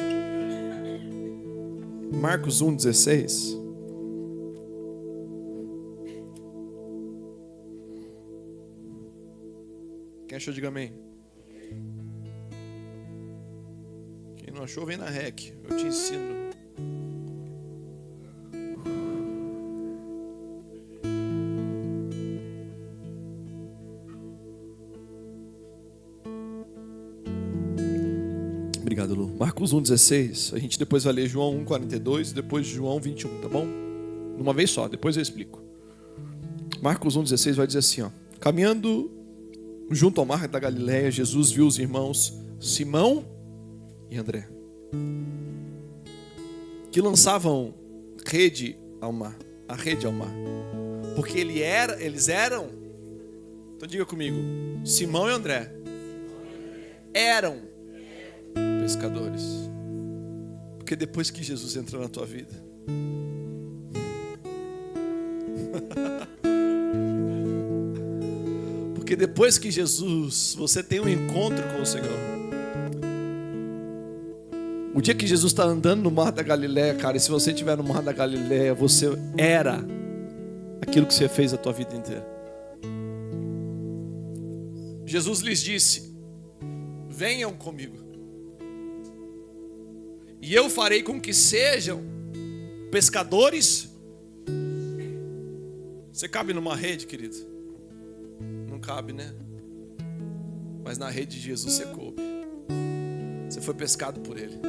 Marcos 1,16. achou, diga amém. Quem não achou, vem na REC. Eu te ensino. Obrigado, Lu. Marcos 1,16. A gente depois vai ler João 1,42 e depois João 21, tá bom? Numa vez só, depois eu explico. Marcos 1,16 vai dizer assim, ó. Caminhando junto ao mar da Galileia, Jesus viu os irmãos Simão e André, que lançavam rede ao mar, a rede ao mar. Porque eles eram, então diga comigo, Simão e André eram pescadores. Porque depois que Jesus entrou na tua vida, porque depois que Jesus, você tem um encontro com o Senhor, o dia que Jesus está andando no mar da Galileia, cara, e se você estiver no mar da Galileia, você era aquilo que você fez a tua vida inteira. Jesus lhes disse: venham comigo, e eu farei com que sejam pescadores. Você cabe numa rede, querido? Não cabe, né? Mas na rede de Jesus você coube. Você foi pescado por Ele.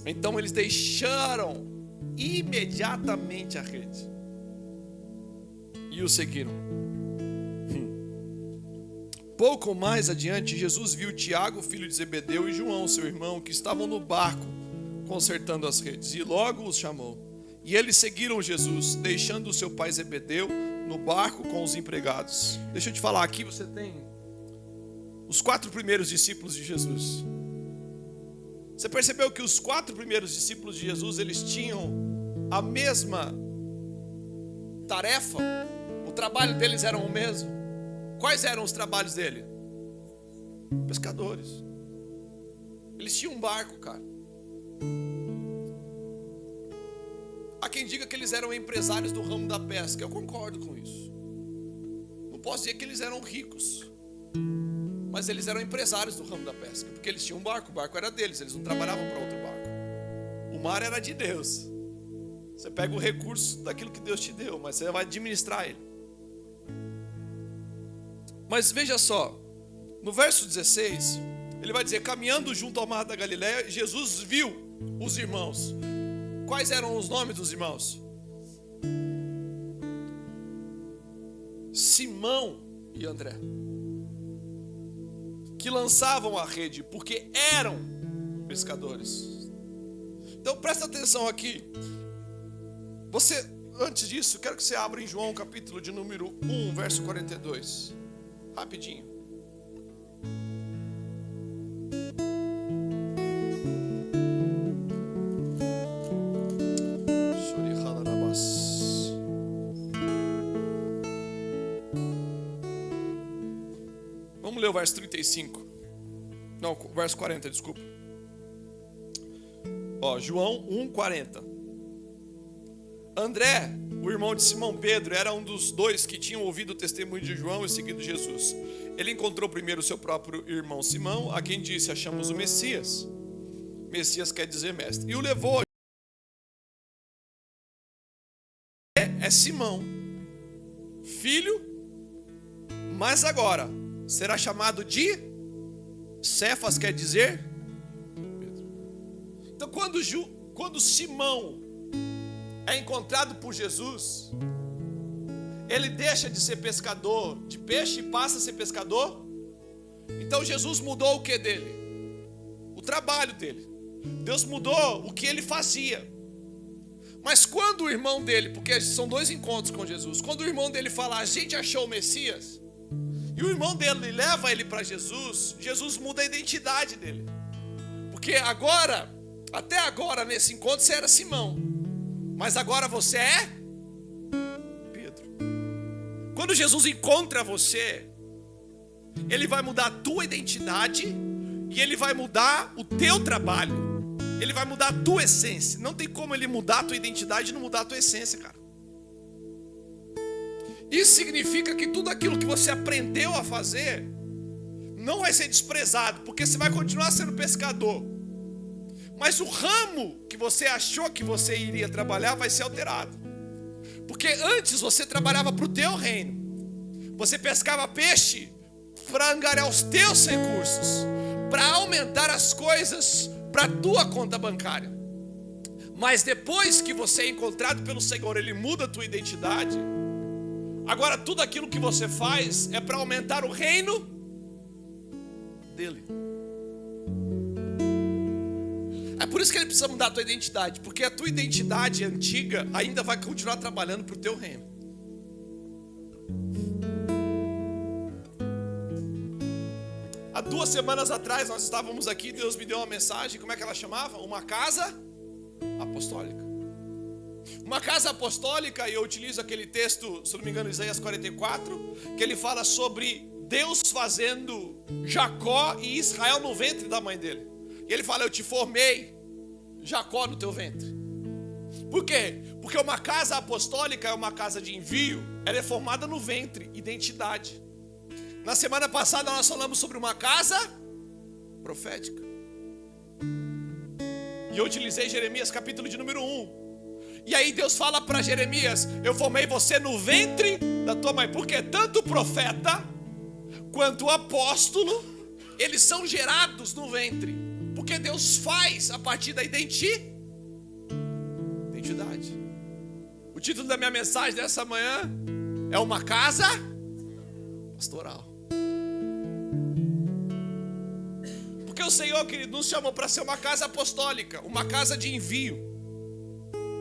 Então eles deixaram imediatamente a rede e o seguiram. Pouco mais adiante, Jesus viu Tiago, filho de Zebedeu, e João, seu irmão, que estavam no barco consertando as redes, e logo os chamou. E eles seguiram Jesus, deixando o seu pai Zebedeu no barco com os empregados. Deixa eu te falar, aqui você tem os 4 primeiros discípulos de Jesus. Você percebeu que os 4 primeiros discípulos de Jesus, eles tinham a mesma tarefa? O trabalho deles era o mesmo? Quais eram os trabalhos dele? Pescadores. Eles tinham um barco, cara. Há quem diga que eles eram empresários do ramo da pesca. Eu concordo com isso. Não posso dizer que eles eram ricos, mas eles eram empresários do ramo da pesca, porque eles tinham um barco, o barco era deles, eles não trabalhavam para outro barco. O mar era de Deus. Você pega o recurso daquilo que Deus te deu, mas você vai administrar ele. Mas veja só, no verso 16, ele vai dizer: caminhando junto ao mar da Galileia, Jesus viu os irmãos. Quais eram os nomes dos irmãos? Simão e André, que lançavam a rede porque eram pescadores. Então presta atenção aqui. Você, antes disso, quero que você abra em João capítulo de número 1, verso 42. Rapidinho. Vamos ler o verso 35. Não, o verso 40, desculpa. João 1:40. André, o irmão de Simão Pedro, era um dos 2 que tinham ouvido o testemunho de João e seguido Jesus. Ele encontrou primeiro o seu próprio irmão Simão, a quem disse: achamos o Messias. Messias quer dizer mestre. E o levou. É Simão, filho, mas agora será chamado de Cefas, quer dizer Pedro. Então quando Simão é encontrado por Jesus, ele deixa de ser pescador de peixe e passa a ser pescador. Então Jesus mudou o que dele? O trabalho dele. Deus mudou o que ele fazia. Mas quando o irmão dele, porque são 2 encontros com Jesus, quando o irmão dele fala: a gente achou o Messias, e o irmão dele leva ele para Jesus, Jesus muda a identidade dele. Porque agora, até agora nesse encontro você era Simão, mas agora você é Pedro. Quando Jesus encontra você, Ele vai mudar a tua identidade e Ele vai mudar o teu trabalho. Ele vai mudar a tua essência. Não tem como Ele mudar a tua identidade e não mudar a tua essência, cara. Isso significa que tudo aquilo que você aprendeu a fazer não vai ser desprezado, porque você vai continuar sendo pescador. Mas o ramo que você achou que você iria trabalhar vai ser alterado. Porque antes você trabalhava para o teu reino. Você pescava peixe para angariar os teus recursos, para aumentar as coisas para a tua conta bancária. Mas depois que você é encontrado pelo Senhor, Ele muda a tua identidade. Agora tudo aquilo que você faz é para aumentar o reino dele. É por isso que Ele precisa mudar a tua identidade, porque a tua identidade antiga ainda vai continuar trabalhando para o teu reino. Há 2 semanas atrás nós estávamos aqui, Deus me deu uma mensagem, como é que ela chamava? Uma casa apostólica. Uma casa apostólica, e eu utilizo aquele texto, se não me engano, Isaías 44, que ele fala sobre Deus fazendo Jacó e Israel no ventre da mãe dele. E ele fala, eu te formei, Jacó, no teu ventre. Por quê? Porque uma casa apostólica é uma casa de envio, ela é formada no ventre, identidade. Na semana passada nós falamos sobre uma casa profética. E eu utilizei Jeremias capítulo de número 1. E aí Deus fala para Jeremias, eu formei você no ventre da tua mãe. Porque tanto o profeta quanto o apóstolo, eles são gerados no ventre. Porque Deus faz a partir da identidade. O título da minha mensagem dessa manhã é uma casa pastoral. Porque o Senhor, querido, nos chamou para ser uma casa apostólica, uma casa de envio.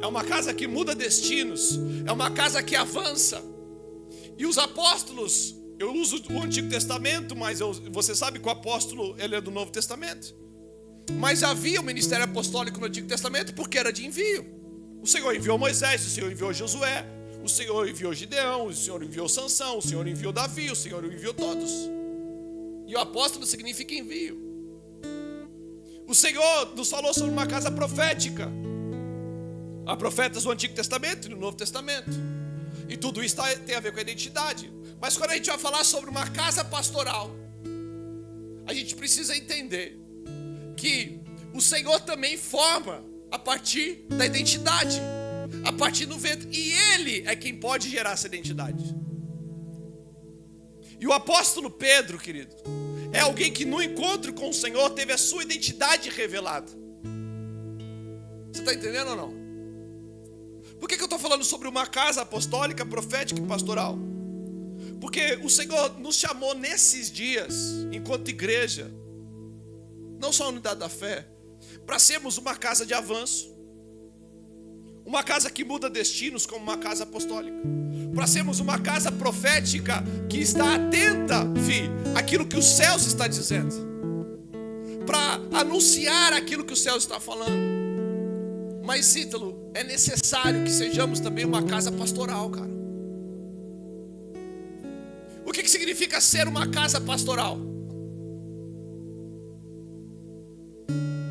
É uma casa que muda destinos, é uma casa que avança. E os apóstolos, eu uso o Antigo Testamento, mas você sabe que o apóstolo ele é do Novo Testamento. Mas havia o ministério apostólico no Antigo Testamento porque era de envio. O Senhor enviou Moisés, o Senhor enviou Josué, o Senhor enviou Gideão, o Senhor enviou Sansão, o Senhor enviou Davi, o Senhor enviou todos. E o apóstolo significa envio. O Senhor nos falou sobre uma casa profética. Há profetas do Antigo Testamento e no Novo Testamento. E tudo isso tem a ver com a identidade. Mas quando a gente vai falar sobre uma casa pastoral, a gente precisa entender que o Senhor também forma a partir da identidade, a partir do ventre. E Ele é quem pode gerar essa identidade. E o apóstolo Pedro, querido, é alguém que no encontro com o Senhor teve a sua identidade revelada. Você está entendendo ou não? Por que eu estou falando sobre uma casa apostólica, profética e pastoral? Porque o Senhor nos chamou nesses dias, enquanto igreja, não só a unidade da fé, para sermos uma casa de avanço, uma casa que muda destinos como uma casa apostólica, para sermos uma casa profética que está atenta, àquilo que os céus está dizendo, para anunciar aquilo que os céus está falando. Mas, Ítalo, é necessário que sejamos também uma casa pastoral, cara. O que significa ser uma casa pastoral?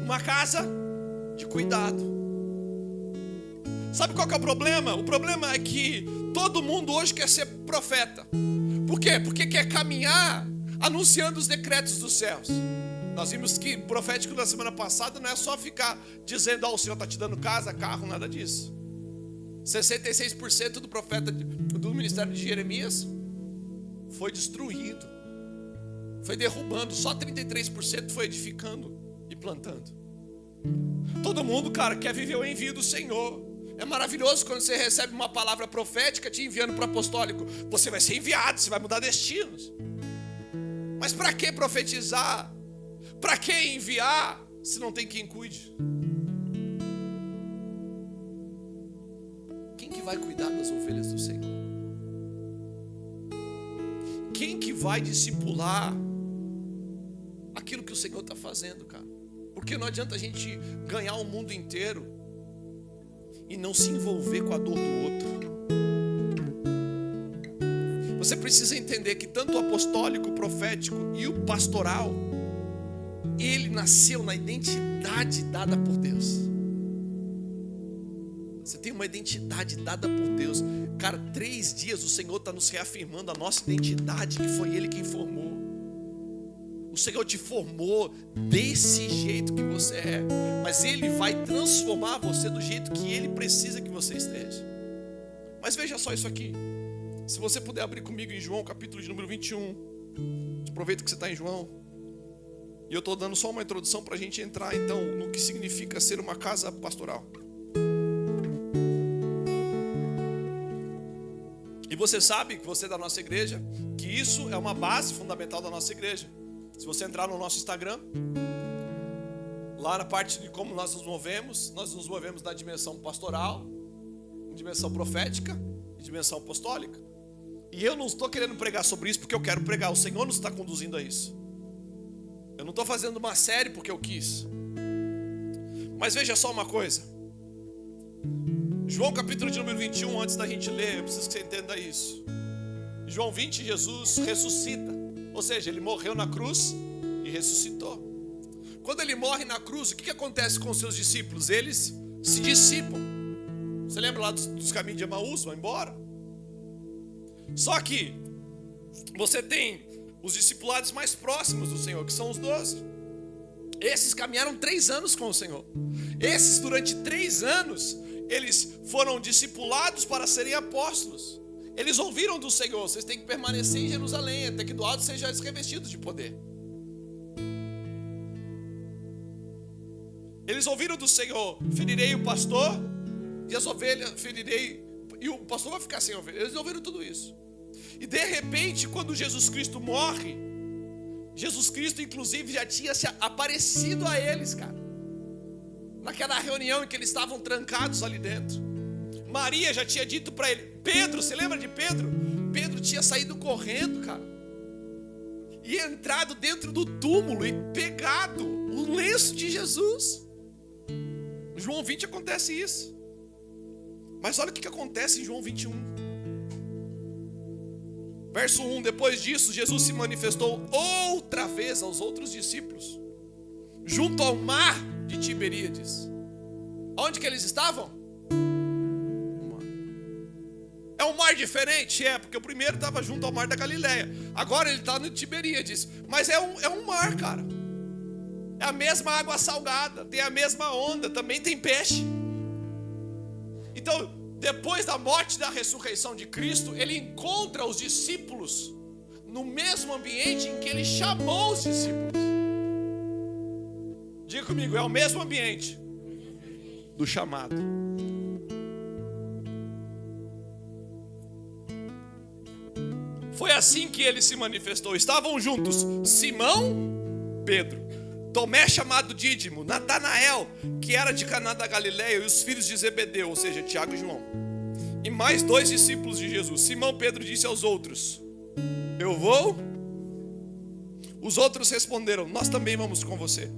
Uma casa de cuidado. Sabe qual que é o problema? O problema é que todo mundo hoje quer ser profeta. Por quê? Porque quer caminhar anunciando os decretos dos céus. Nós vimos que profético na semana passada não é só ficar dizendo, o Senhor está te dando casa, carro, nada disso. 66% do profeta do ministério de Jeremias foi destruído, foi derrubando, só 33% foi edificando e plantando. Todo mundo, cara, quer viver o envio do Senhor. É maravilhoso quando você recebe uma palavra profética te enviando para o apostólico. Você vai ser enviado, você vai mudar destinos. Mas para que profetizar? Para que enviar se não tem quem cuide? Quem que vai cuidar das ovelhas do Senhor? Quem que vai discipular aquilo que o Senhor está fazendo, cara? Porque não adianta a gente ganhar o mundo inteiro e não se envolver com a dor do outro. Você precisa entender que tanto o apostólico, o profético e o pastoral, ele nasceu na identidade dada por Deus. Você tem uma identidade dada por Deus. Cara, 3 dias o Senhor está nos reafirmando a nossa identidade, que foi Ele quem formou. O Senhor te formou desse jeito que você é, mas Ele vai transformar você do jeito que Ele precisa que você esteja. Mas veja só isso aqui. Se você puder abrir comigo em João, capítulo de número 21. Aproveita que você está em João. E eu estou dando só uma introdução para a gente entrar então no que significa ser uma casa pastoral. E você sabe, que você é da nossa igreja, que isso é uma base fundamental da nossa igreja. Se você entrar no nosso Instagram, lá na parte de como nós nos movemos na dimensão pastoral, dimensão profética e dimensão apostólica. E eu não estou querendo pregar sobre isso porque eu quero pregar, o Senhor nos está conduzindo a isso. Eu não estou fazendo uma série porque eu quis. Mas veja só uma coisa. João capítulo de número 21, antes da gente ler, eu preciso que você entenda isso. João 20, Jesus ressuscita. Ou seja, Ele morreu na cruz e ressuscitou. Quando Ele morre na cruz, o que acontece com os seus discípulos? Eles se dissipam. Você lembra lá dos caminhos de Emaús? Vão embora. Só que você tem os discipulados mais próximos do Senhor, que são os 12. Esses caminharam 3 anos com o Senhor. Esses, durante 3 anos, eles foram discipulados para serem apóstolos. Eles ouviram do Senhor: vocês têm que permanecer em Jerusalém, até que do alto sejam revestidos de poder. Eles ouviram do Senhor: ferirei o pastor e as ovelhas, ferirei, e o pastor vai ficar sem ovelha. Eles ouviram tudo isso. E de repente, quando Jesus Cristo morre, Jesus Cristo inclusive já tinha se aparecido a eles, cara. Naquela reunião em que eles estavam trancados ali dentro. Maria já tinha dito para ele. Pedro, você lembra de Pedro? Pedro tinha saído correndo, cara, e entrado dentro do túmulo e pegado o lenço de Jesus. Em João 20 acontece isso. Mas olha o que acontece em João 21. Verso 1: depois disso, Jesus se manifestou outra vez aos outros discípulos, junto ao mar de Tiberíades. Onde que eles estavam? É um mar diferente? É, porque o primeiro estava junto ao mar da Galileia. Agora ele está no Tiberíades. Mas é um mar, cara. É a mesma água salgada, tem a mesma onda, também tem peixe. Então, depois da morte e da ressurreição de Cristo, Ele encontra os discípulos no mesmo ambiente em que Ele chamou os discípulos. Diga comigo, é o mesmo ambiente do chamado. Foi assim que Ele se manifestou. Estavam juntos Simão, Pedro, Tomé chamado Dídimo, Natanael, que era de Caná da Galileia, e os filhos de Zebedeu, ou seja, Tiago e João. E mais 2 discípulos de Jesus. Simão Pedro disse aos outros: eu vou? Os outros responderam: nós também vamos com você.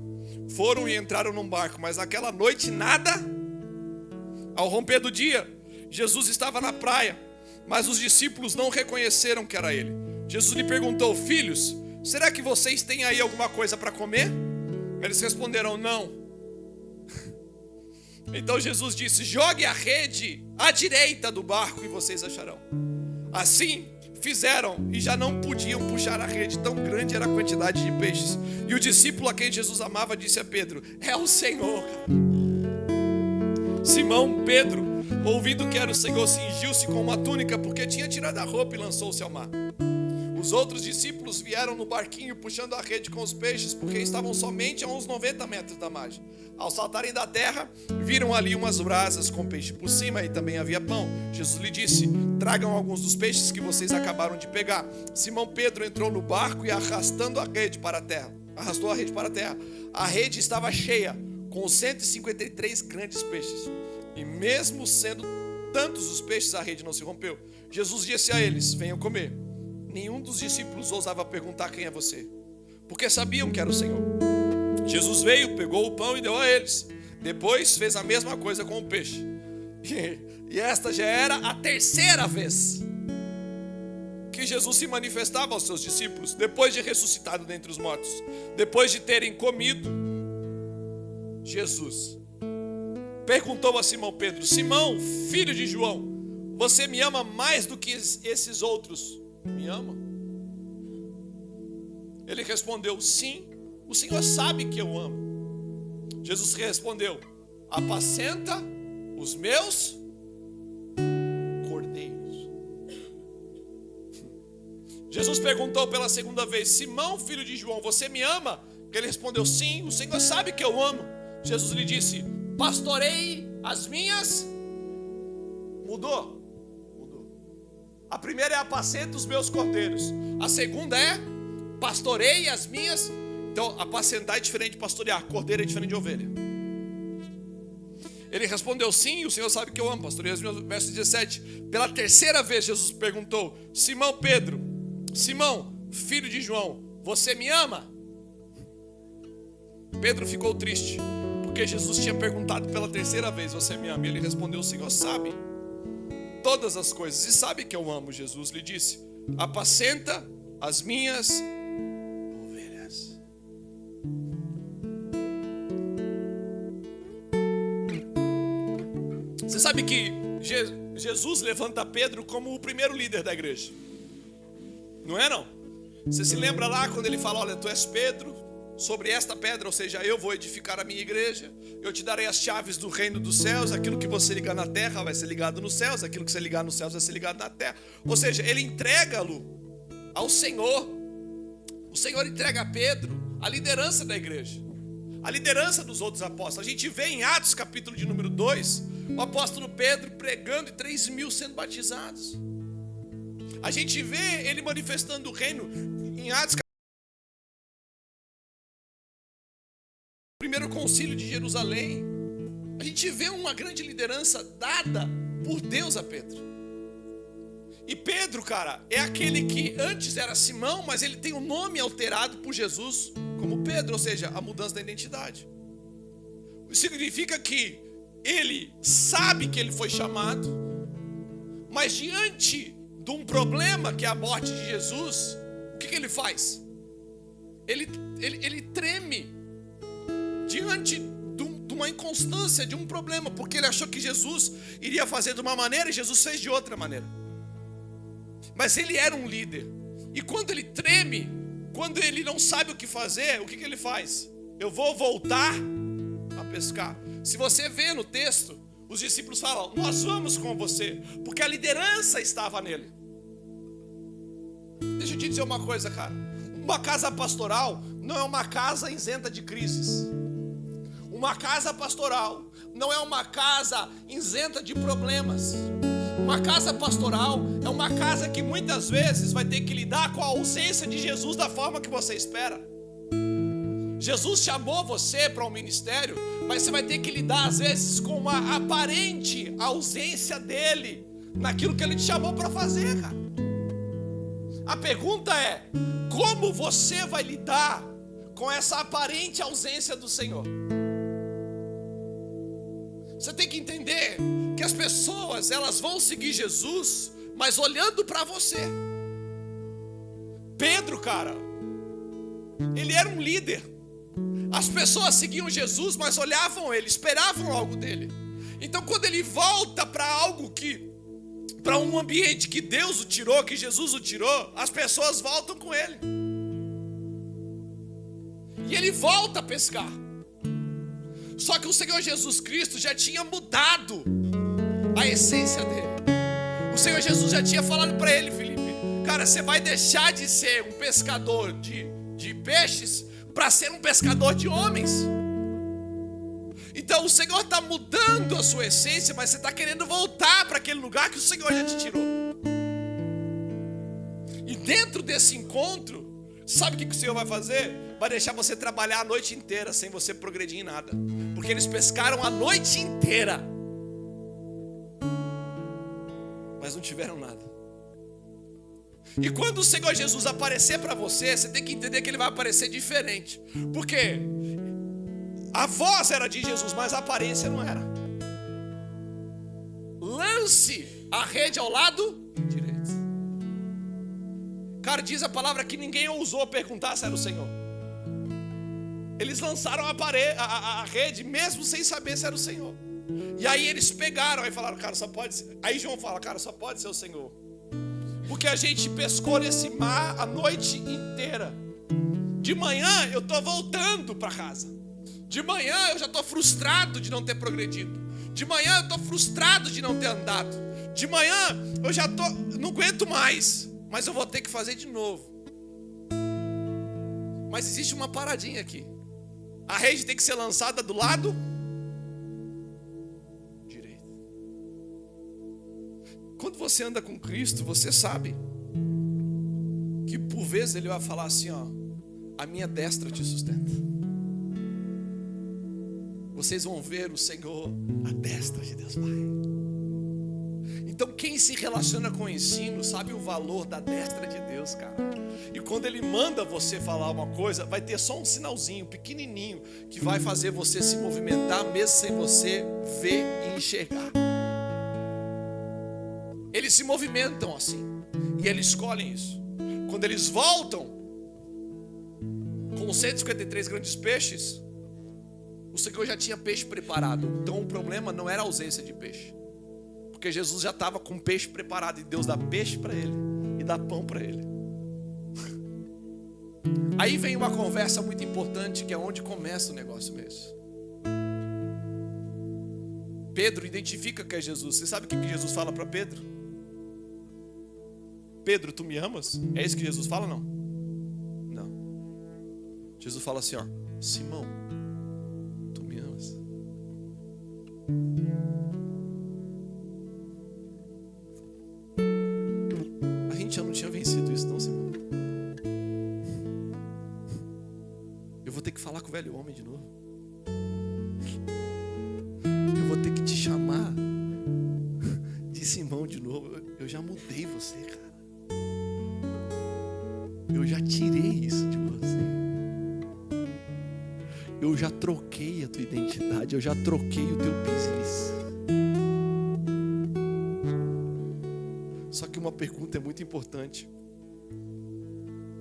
Foram e entraram num barco, mas naquela noite nada. Ao romper do dia, Jesus estava na praia, mas os discípulos não reconheceram que era Ele. Jesus lhe perguntou: filhos, será que vocês têm aí alguma coisa para comer? Eles responderam: não. Então Jesus disse: jogue a rede à direita do barco e vocês acharão. Assim fizeram e já não podiam puxar a rede, tão grande era a quantidade de peixes. E o discípulo a quem Jesus amava disse a Pedro: é o Senhor. Simão Pedro, ouvindo que era o Senhor, cingiu-se com uma túnica, porque tinha tirado a roupa, e lançou-se ao mar. Os outros discípulos vieram no barquinho puxando a rede com os peixes, porque estavam somente a uns 90 metros da margem. Ao saltarem da terra, viram ali umas brasas com peixe por cima, e também havia pão. Jesus lhe disse: tragam alguns dos peixes que vocês acabaram de pegar. Simão Pedro entrou no barco e arrastou a rede para a terra. A rede estava cheia, com 153 grandes peixes. E mesmo sendo tantos os peixes, a rede não se rompeu. Jesus disse a eles: venham comer. Nenhum dos discípulos ousava perguntar: quem é você? Porque sabiam que era o Senhor. Jesus veio, pegou o pão e deu a eles. Depois fez a mesma coisa com o peixe. E esta já era a 3ª vez que Jesus se manifestava aos seus discípulos, depois de ressuscitado dentre os mortos. Depois de terem comido, Jesus perguntou a Simão Pedro: Simão, filho de João, você me ama mais do que esses outros me amam? Ele respondeu: sim, o Senhor sabe que eu amo. Jesus respondeu: apacenta os meus cordeiros. Jesus perguntou pela segunda vez: Simão, filho de João, você me ama? Ele respondeu: sim, o Senhor sabe que eu amo. Jesus lhe disse: pastorei as minhas. Mudou. A primeira é apacenta os meus cordeiros. A segunda é pastorei as minhas. Então, apacentar é diferente de pastorear. Cordeiro é diferente de ovelha. Ele respondeu: sim, o Senhor sabe que eu amo. Pastorei as minhas. Verso 17. Pela terceira vez Jesus perguntou: Simão Pedro, Simão, filho de João, você me ama? Pedro ficou triste, porque Jesus tinha perguntado pela terceira vez: você me ama? E ele respondeu: o Senhor sabe todas as coisas e sabe que eu amo. Jesus lhe disse: apacenta as minhas ovelhas. Você sabe que Jesus levanta Pedro como o primeiro líder da igreja, não é não? Você se lembra lá quando ele fala: olha, tu és Pedro, sobre esta pedra, ou seja, eu vou edificar a minha igreja, eu te darei as chaves do reino dos céus, aquilo que você ligar na terra vai ser ligado nos céus, aquilo que você ligar nos céus vai ser ligado na terra. Ou seja, ele entrega-lo ao Senhor. O Senhor entrega a Pedro a liderança da igreja, a liderança dos outros apóstolos. A gente vê em Atos capítulo de número 2, o apóstolo Pedro pregando e 3.000 sendo batizados. A gente vê ele manifestando o reino em Atos primeiro concílio de Jerusalém. A gente vê uma grande liderança dada por Deus a Pedro. E Pedro, cara, é aquele que antes era Simão, mas ele tem o nome alterado por Jesus como Pedro, ou seja, a mudança da identidade. Isso significa que ele sabe que ele foi chamado, mas diante de um problema que é a morte de Jesus, o que ele faz? Ele treme diante de uma inconstância, de um problema, porque ele achou que Jesus iria fazer de uma maneira e Jesus fez de outra maneira. Mas ele era um líder, e quando ele treme, quando ele não sabe o que fazer, o que ele faz? Eu vou voltar a pescar. Se você vê no texto, os discípulos falam: nós vamos com você, porque a liderança estava nele. Deixa eu te dizer uma coisa, cara. Uma casa pastoral não é uma casa isenta de crises. Uma casa pastoral não é uma casa isenta de problemas. Uma casa pastoral é uma casa que muitas vezes vai ter que lidar com a ausência de Jesus da forma que você espera. Jesus chamou você para um ministério, mas você vai ter que lidar às vezes com uma aparente ausência dele naquilo que ele te chamou para fazer, cara. A pergunta é: como você vai lidar com essa aparente ausência do Senhor? Você tem que entender que as pessoas, elas vão seguir Jesus, mas olhando para você. Pedro, cara, ele era um líder. As pessoas seguiam Jesus, mas olhavam ele, esperavam algo dele. Então, quando ele volta para um ambiente que Deus o tirou, que Jesus o tirou, as pessoas voltam com ele. E ele volta a pescar. Só que o Senhor Jesus Cristo já tinha mudado a essência dele. O Senhor Jesus já tinha falado para ele: Felipe, cara, você vai deixar de ser um pescador de peixes para ser um pescador de homens. Então o Senhor está mudando a sua essência, mas você está querendo voltar para aquele lugar que o Senhor já te tirou. E dentro desse encontro, sabe o que o Senhor vai fazer? Vai deixar você trabalhar a noite inteira sem você progredir em nada, porque eles pescaram a noite inteira, mas não tiveram nada. E quando o Senhor Jesus aparecer para você, você tem que entender que ele vai aparecer diferente, porque a voz era de Jesus, mas a aparência não era. Lance a rede ao lado direito. Cara, diz a palavra que ninguém ousou perguntar se era o Senhor. Eles lançaram a rede mesmo sem saber se era o Senhor. E aí eles pegaram, aí falaram, cara, só pode ser. Aí João fala, cara, só pode ser o Senhor. Porque a gente pescou nesse mar a noite inteira. De manhã eu estou voltando para casa. De manhã eu já estou frustrado de não ter progredido. De manhã eu estou frustrado de não ter andado. De manhã eu já não aguento mais. Mas eu vou ter que fazer de novo. Mas existe uma paradinha aqui. A rede tem que ser lançada do lado direito. Quando você anda com Cristo, você sabe que por vezes Ele vai falar assim, ó, a minha destra te sustenta. Vocês vão ver o Senhor à destra de Deus Pai. Então quem se relaciona com o ensino sabe o valor da destra de Deus, cara. E quando Ele manda você falar uma coisa, vai ter só um sinalzinho pequenininho que vai fazer você se movimentar mesmo sem você ver e enxergar. Eles se movimentam assim e eles escolhem isso. Quando eles voltam com 153 grandes peixes, o Senhor já tinha peixe preparado. Então o problema não era a ausência de peixe, porque Jesus já estava com peixe preparado. E Deus dá peixe para ele e dá pão para ele. Aí vem uma conversa muito importante, que é onde começa o negócio mesmo. Pedro identifica que é Jesus. Você sabe o que Jesus fala para Pedro? Pedro, tu me amas? É isso que Jesus fala, não? Não. Jesus fala assim, ó, Simão, tu me amas? A gente já não tinha vencido isso, não, Simão? Eu vou ter que falar com o velho homem de novo. Eu vou ter que te chamar de Simão de novo. Eu já mudei você, cara. Eu já tirei isso de você. Eu já troquei a tua identidade. Eu já troquei o teu business. Só que uma pergunta é muito importante.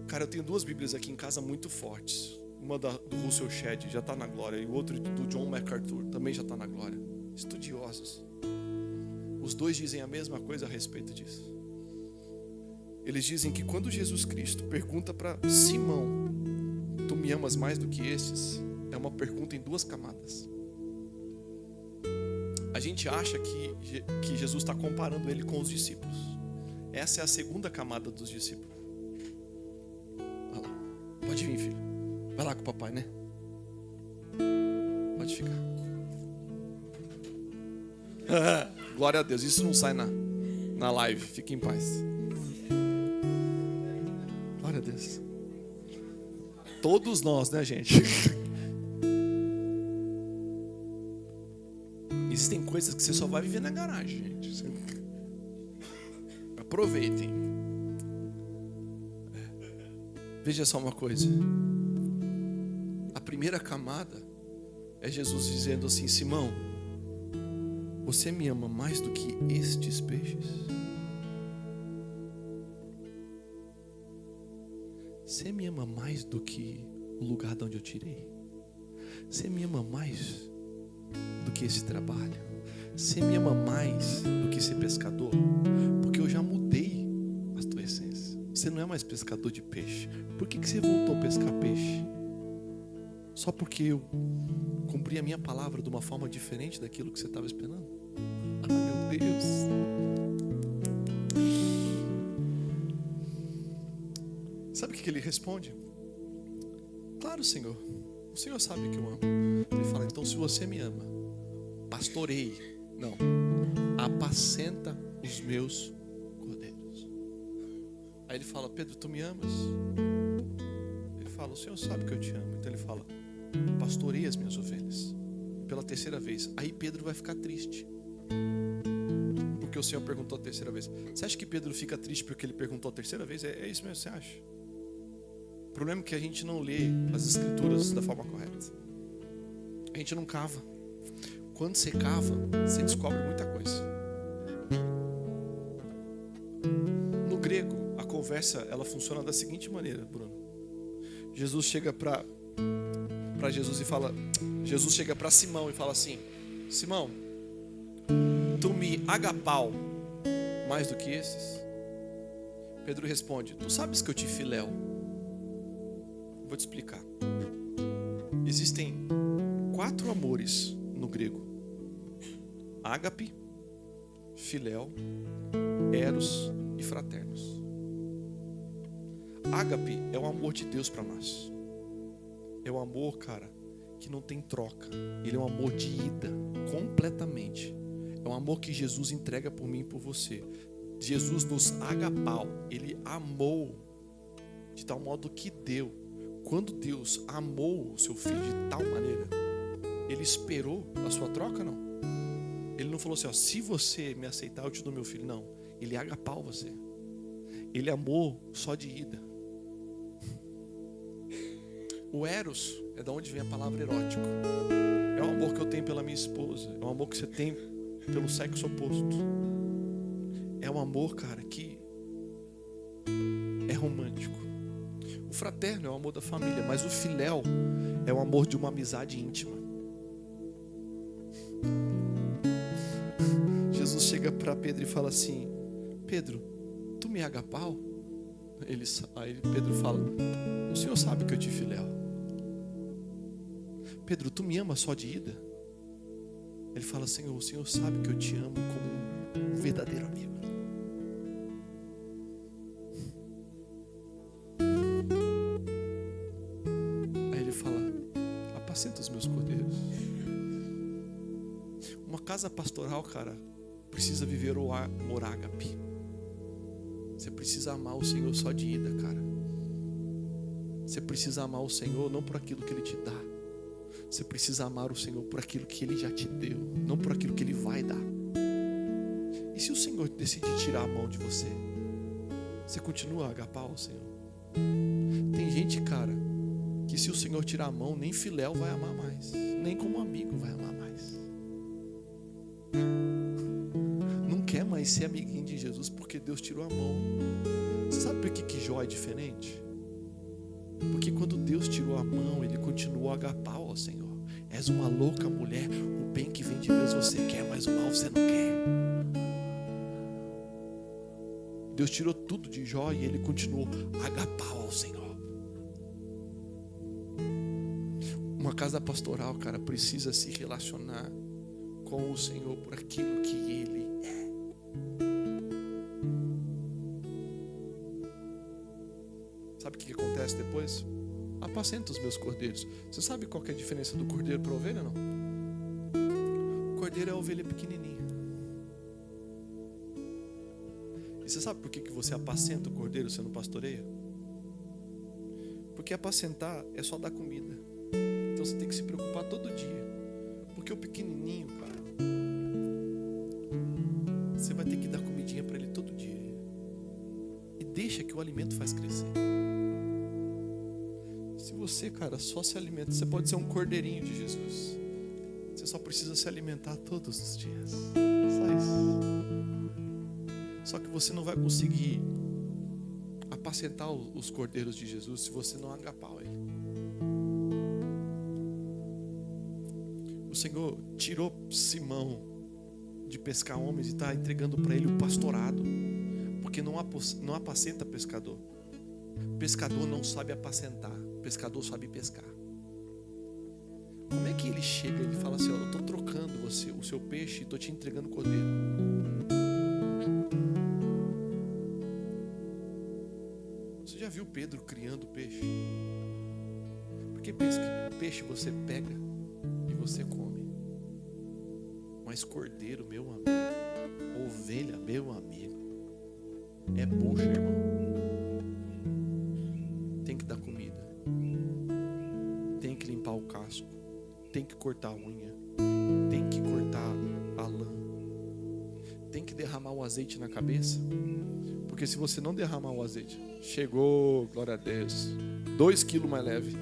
Cara, eu tenho 2 Bíblias aqui em casa muito fortes. Uma do Russell Shedd, já está na glória. E o outro do John MacArthur, também já está na glória. Estudiosos. Os 2 dizem a mesma coisa a respeito disso. Eles dizem que quando Jesus Cristo pergunta para Simão, tu me amas mais do que estes? É uma pergunta em 2 camadas. A gente acha que Jesus está comparando ele com os discípulos. Essa é a segunda camada dos discípulos. Olha lá. Pode vir, filho. Vai lá com o papai, né? Pode ficar. Glória a Deus. Isso não sai na live. Fique em paz. Glória a Deus. Todos nós, né, gente? Existem coisas que você só vai viver na garagem, gente. Aproveitem. Veja só uma coisa. A primeira camada é Jesus dizendo assim, Simão, você me ama mais do que estes peixes? Você me ama mais do que o lugar de onde eu tirei? Você me ama mais do que esse trabalho? Você me ama mais do que ser pescador? Porque eu já mudei a tua essência. Você não é mais pescador de peixe. Por que você voltou a pescar peixe? Só porque eu cumpri a minha palavra de uma forma diferente daquilo que você estava esperando? Ah, meu Deus. Sabe o que ele responde? Claro, Senhor. O Senhor sabe que eu amo. Ele fala, então se você me ama, pastoreie. Não. Apacenta os meus cordeiros. Aí ele fala, Pedro, tu me amas? Ele fala, o Senhor sabe que eu te amo. Então ele fala, pastoreie as minhas ovelhas. Pela 3ª vez. Aí Pedro vai ficar triste. Porque o Senhor perguntou a 3ª vez. Você acha que Pedro fica triste porque ele perguntou a 3ª vez? É isso mesmo que você acha? O problema é que a gente não lê as escrituras da forma correta. A gente não cava. Quando você cava, você descobre muita coisa. No grego, a conversa ela funciona da seguinte maneira, Bruno. Jesus chega para Jesus e fala, Jesus chega para Simão e fala assim, Simão, agapau mais do que esses? Pedro responde: tu sabes que eu te filéu. Vou te explicar. Existem 4 amores no grego: ágape, filéu, eros e fraternos. Ágape é o amor de Deus para nós. É um amor, cara, que não tem troca. Ele é um amor de ida, completamente. É um amor que Jesus entrega por mim e por você. Jesus nos agapau. Ele amou de tal modo que deu. Quando Deus amou o seu filho de tal maneira, Ele esperou a sua troca? Não. Ele não falou assim, ó, se você me aceitar, eu te dou meu filho. Não. Ele agapau você. Ele amou só de ida. O eros é da onde vem a palavra erótico. É o amor que eu tenho pela minha esposa. É o amor que você tem pelo sexo oposto. É um amor, cara, que é romântico. O fraterno é o amor da família, mas o filéu é o amor de uma amizade íntima. Jesus chega para Pedro e fala assim: Pedro, tu me agapau? Aí Pedro fala: o Senhor sabe que eu te filéu. Pedro, tu me ama só de ida? Ele fala: Senhor, o Senhor sabe que eu te amo como um verdadeiro amigo. Aí ele fala: apacenta os meus cordeiros. Uma casa pastoral, cara, precisa viver o amor ágape. Você precisa amar o Senhor só de ida, cara. Você precisa amar o Senhor não por aquilo que Ele te dá. Você precisa amar o Senhor por aquilo que Ele já te deu, não por aquilo que Ele vai dar. E se o Senhor decidir tirar a mão de você, você continua a agapar o Senhor? Tem gente, cara, que se o Senhor tirar a mão, nem filéu vai amar mais, nem como amigo vai amar mais. Não quer mais ser amiguinho de Jesus porque Deus tirou a mão. Você sabe por que Jó é diferente? Porque quando Deus tirou a mão, Ele continuou a agapar ao Senhor. És uma louca mulher, o bem que vem de Deus você quer, mas o mal você não quer. Deus tirou tudo de Jó e ele continuou a agapar ao Senhor. Uma casa pastoral, cara, precisa se relacionar com o Senhor por aquilo que Ele é. Sabe o que acontece depois? Apacenta os meus cordeiros. Você sabe qual que é a diferença do cordeiro para a ovelha, não? O cordeiro é a ovelha pequenininha. E você sabe por que você apacenta o cordeiro, você não pastoreia? Porque apacentar é só dar comida. Então você tem que se preocupar todo dia. Porque o pequenininho, cara, você vai ter que dar comidinha para ele todo dia. E deixa que o alimento faz crescer. Se você, cara, só se alimenta, você pode ser um cordeirinho de Jesus. Você só precisa se alimentar todos os dias. Só isso. Só que você não vai conseguir apacentar os cordeiros de Jesus se você não agapar ele. O Senhor tirou Simão de pescar homens e está entregando para ele o pastorado, porque não apacenta pescador. Pescador não sabe apacentar, pescador sabe pescar. Como é que ele chega e ele fala assim: eu estou trocando você, o seu peixe, e estou te entregando o cordeiro? Você já viu Pedro criando peixe? Porque peixe você pega e você come. Mas cordeiro, meu amigo, ovelha, meu amigo, é bucha, irmão. Tem que dar comida, tem que limpar o casco, tem que cortar a unha, tem que cortar a lã, tem que derramar o azeite na cabeça. Porque se você não derramar o azeite, chegou, glória a Deus, 2 quilos mais leve.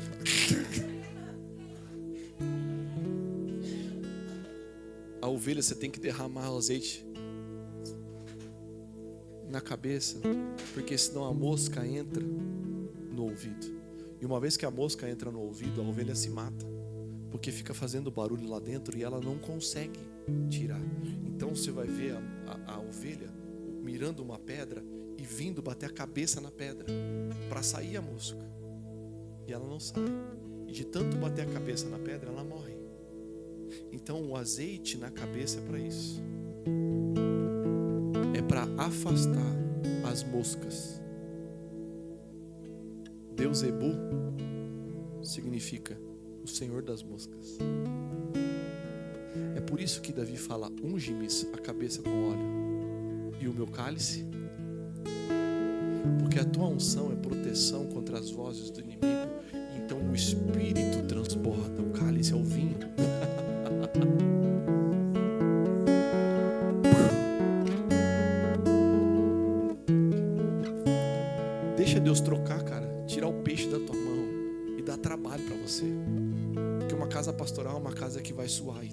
A ovelha você tem que derramar o azeite na cabeça, porque senão a mosca entra no ouvido. E uma vez que a mosca entra no ouvido, a ovelha se mata. porque fica fazendo barulho lá dentro e ela não consegue tirar. Então você vai ver a ovelha mirando uma pedra e vindo bater a cabeça na pedra para sair a mosca. E ela não sai. E de tanto bater a cabeça na pedra, ela morre. Então o azeite na cabeça é para isso. É para afastar as moscas. Beuzebu significa o Senhor das moscas. É por isso que Davi fala: unge-me a cabeça com óleo e o meu cálice, porque a tua unção é proteção contra as vozes do inimigo. Então o Espírito transborda, o cálice é o vinho. Deixa Deus trocar, cara, tirar o peixe da tua mão e dar trabalho para você. Porque uma casa pastoral é uma casa que vai suar.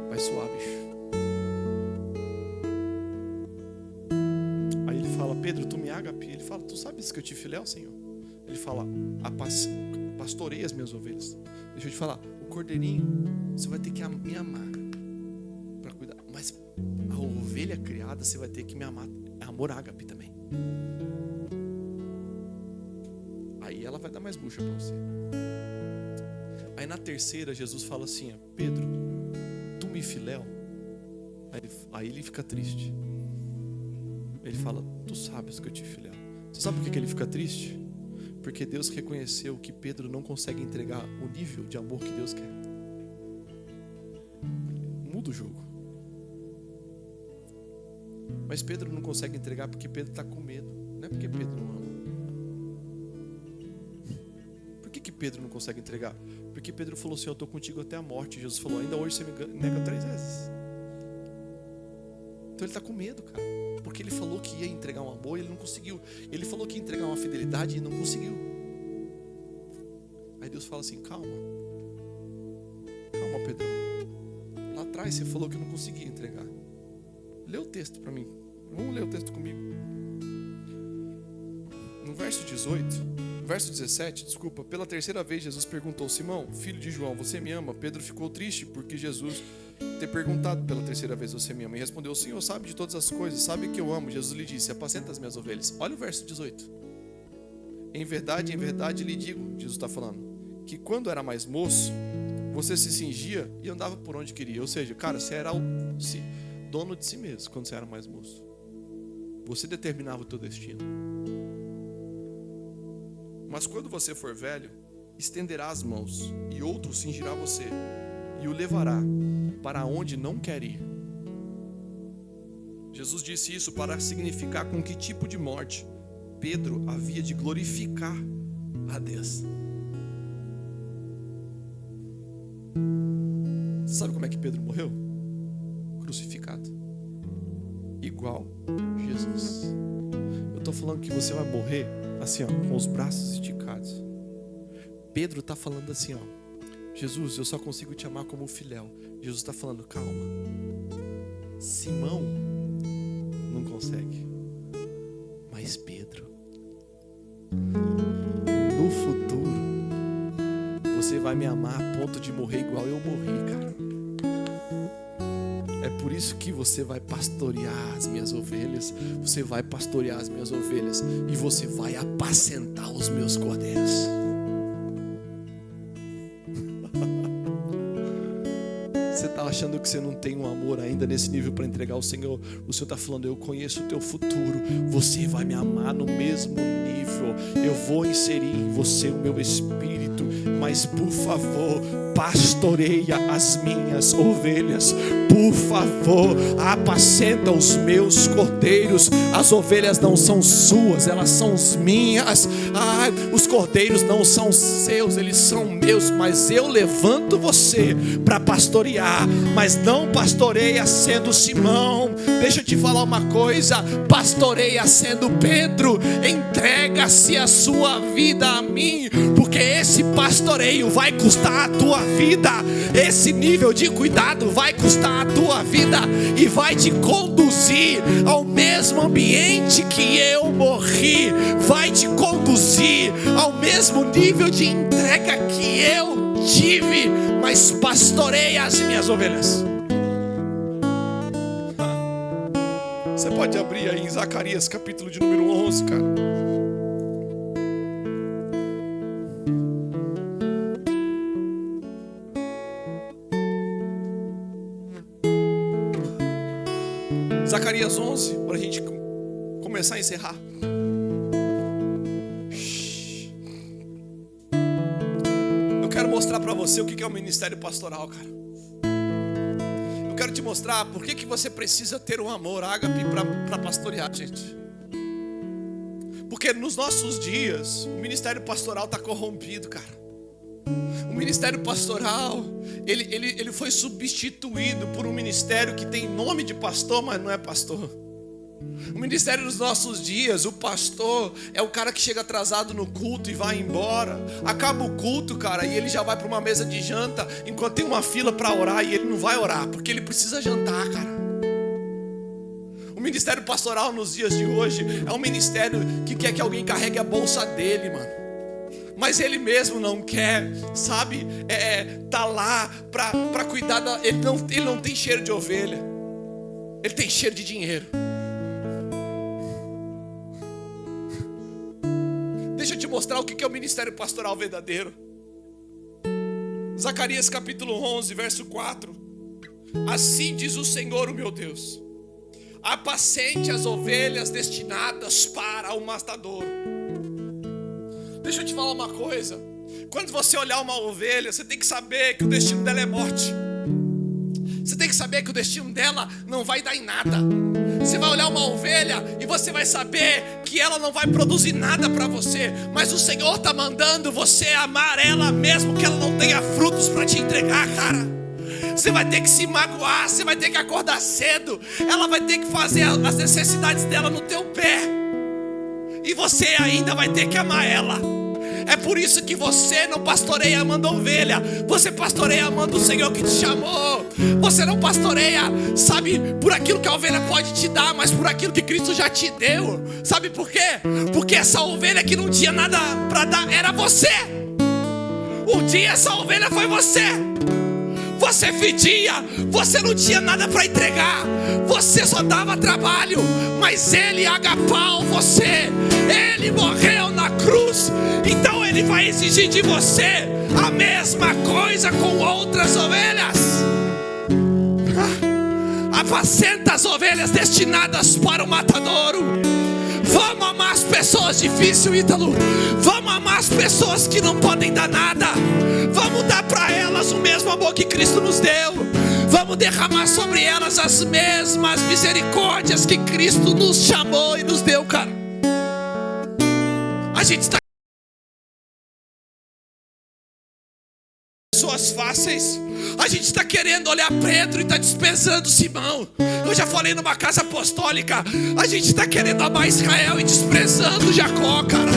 Vai suar, bicho. Aí ele fala: Pedro, tu me ágape? Ele fala: tu sabes que eu te filéu, Senhor? Ele fala: pastorei as minhas ovelhas. Deixa eu te falar, o cordeirinho você vai ter que me amar para cuidar, mas a ovelha criada você vai ter que me amar. É amor ágape também. Aí ela vai dar mais bucha para você. Aí na terceira Jesus fala assim: Pedro, tu me filéu? Aí ele fica triste. Ele fala: tu sabes que eu te filéu. Você sabe por que ele fica triste? Porque Deus reconheceu que Pedro não consegue entregar o nível de amor que Deus quer. Muda o jogo. Mas Pedro não consegue entregar porque Pedro está com medo. Não é porque Pedro não ama. Por que Pedro não consegue entregar? Porque Pedro falou assim: eu estou contigo até a morte. Jesus falou: ainda hoje você me nega 3 vezes. Então ele está com medo, cara. Porque ele falou que ia entregar um amor e ele não conseguiu. Ele falou que ia entregar uma fidelidade e não conseguiu. Aí Deus fala assim: calma, Pedrão. Lá atrás você falou que eu não conseguia entregar. Lê o texto para mim. Vamos ler o texto comigo. No verso 17, desculpa, pela terceira vez Jesus perguntou: Simão, filho de João, você me ama? Pedro ficou triste porque Jesus ter perguntado pela terceira vez: você me ama? E respondeu: o Senhor sabe de todas as coisas, sabe que eu amo. Jesus lhe disse: apacenta as minhas ovelhas. Olha o verso 18. Em verdade lhe digo, Jesus está falando, que quando era mais moço, você se cingia e andava por onde queria. Ou seja, cara, você era dono de si mesmo quando você era mais moço. Você determinava o teu destino. Mas quando você for velho, estenderá as mãos e outro cingirá você e o levará para onde não quer ir. Jesus disse isso para significar com que tipo de morte Pedro havia de glorificar a Deus. Você sabe como é que Pedro morreu? Crucificado. Igual Jesus. Eu estou falando que você vai morrer assim, ó, com os braços esticados. Pedro está falando assim, ó: Jesus, eu só consigo te amar como filéu. Jesus está falando: calma. Simão não consegue, mas Pedro, no futuro, você vai me amar a ponto de morrer igual eu morri, cara. É por isso que você vai pastorear as minhas ovelhas. Você vai pastorear as minhas ovelhas e você vai apacentar os meus cordeiros. Você está achando que você não tem um amor ainda nesse nível para entregar ao Senhor? O Senhor está falando: eu conheço o teu futuro. Você vai me amar no mesmo nível. Eu vou inserir em você o meu espírito. Mas por favor, pastoreia as minhas ovelhas. Por favor, apacenta os meus cordeiros. As ovelhas não são suas, elas são as minhas. Os cordeiros não são seus, eles são meus. Mas eu levanto você para pastorear. Mas não pastoreia sendo Simão. Deixa eu te falar uma coisa: pastoreia sendo Pedro. Entrega-se a sua vida a mim, porque esse pastoreio vai custar a tua vida. Esse nível de cuidado vai custar a tua vida e vai te conduzir ao mesmo ambiente que eu morri. Vai te conduzir ao mesmo mesmo nível de entrega que eu tive, mas pastorei as minhas ovelhas. Você pode abrir aí em Zacarias, capítulo de número 11, cara. Zacarias 11, para a gente começar a encerrar. Eu quero mostrar para você o que é o ministério pastoral, cara. Eu quero te mostrar por que você precisa ter um amor ágape para pastorear, gente. Porque nos nossos dias, o ministério pastoral está corrompido, cara. O ministério pastoral, ele foi substituído por um ministério que tem nome de pastor, mas não é pastor. O ministério dos nossos dias, o pastor é o cara que chega atrasado no culto e vai embora. Acaba o culto, cara, e ele já vai para uma mesa de janta, enquanto tem uma fila para orar, e ele não vai orar, porque ele precisa jantar, cara. O ministério pastoral nos dias de hoje é um ministério que quer que alguém carregue a bolsa dele, mano. Mas ele mesmo não quer, sabe, tá lá para cuidar ele não tem cheiro de ovelha. Ele tem cheiro de dinheiro. Deixa eu te mostrar o que é o ministério pastoral verdadeiro. Zacarias capítulo 11, verso 4. Assim diz o Senhor, o meu Deus: apacente as ovelhas destinadas para o matadouro. Deixa eu te falar uma coisa. Quando você olhar uma ovelha, você tem que saber que o destino dela é morte. Você tem que saber que o destino dela não vai dar em nada. Você vai olhar uma ovelha e você vai saber que ela não vai produzir nada para você. Mas o Senhor está mandando você amar ela mesmo que ela não tenha frutos para te entregar, cara. Você vai ter que se magoar, você vai ter que acordar cedo. Ela vai ter que fazer as necessidades dela no teu pé. E você ainda vai ter que amar ela. É por isso que você não pastoreia amando ovelha. Você pastoreia amando o Senhor que te chamou. Você não pastoreia, sabe, por aquilo que a ovelha pode te dar, mas por aquilo que Cristo já te deu. Sabe por quê? Porque essa ovelha que não tinha nada para dar era você. Um dia essa ovelha foi você. Você fedia, você não tinha nada para entregar, você só dava trabalho, mas Ele agapou você, Ele morreu na cruz, então Ele vai exigir de você a mesma coisa com outras ovelhas. Apacenta as ovelhas destinadas para o matadouro. Vamos amar as pessoas difíceis, Ítalo. Vamos amar as pessoas que não podem dar nada. Vamos dar para elas o mesmo amor que Cristo nos deu. Vamos derramar sobre elas as mesmas misericórdias que Cristo nos chamou e nos deu, cara. A gente está pessoas fáceis. A gente está querendo olhar Pedro e está desprezando Simão. Eu já falei numa casa apostólica. A gente está querendo amar Israel e desprezando Jacó, cara.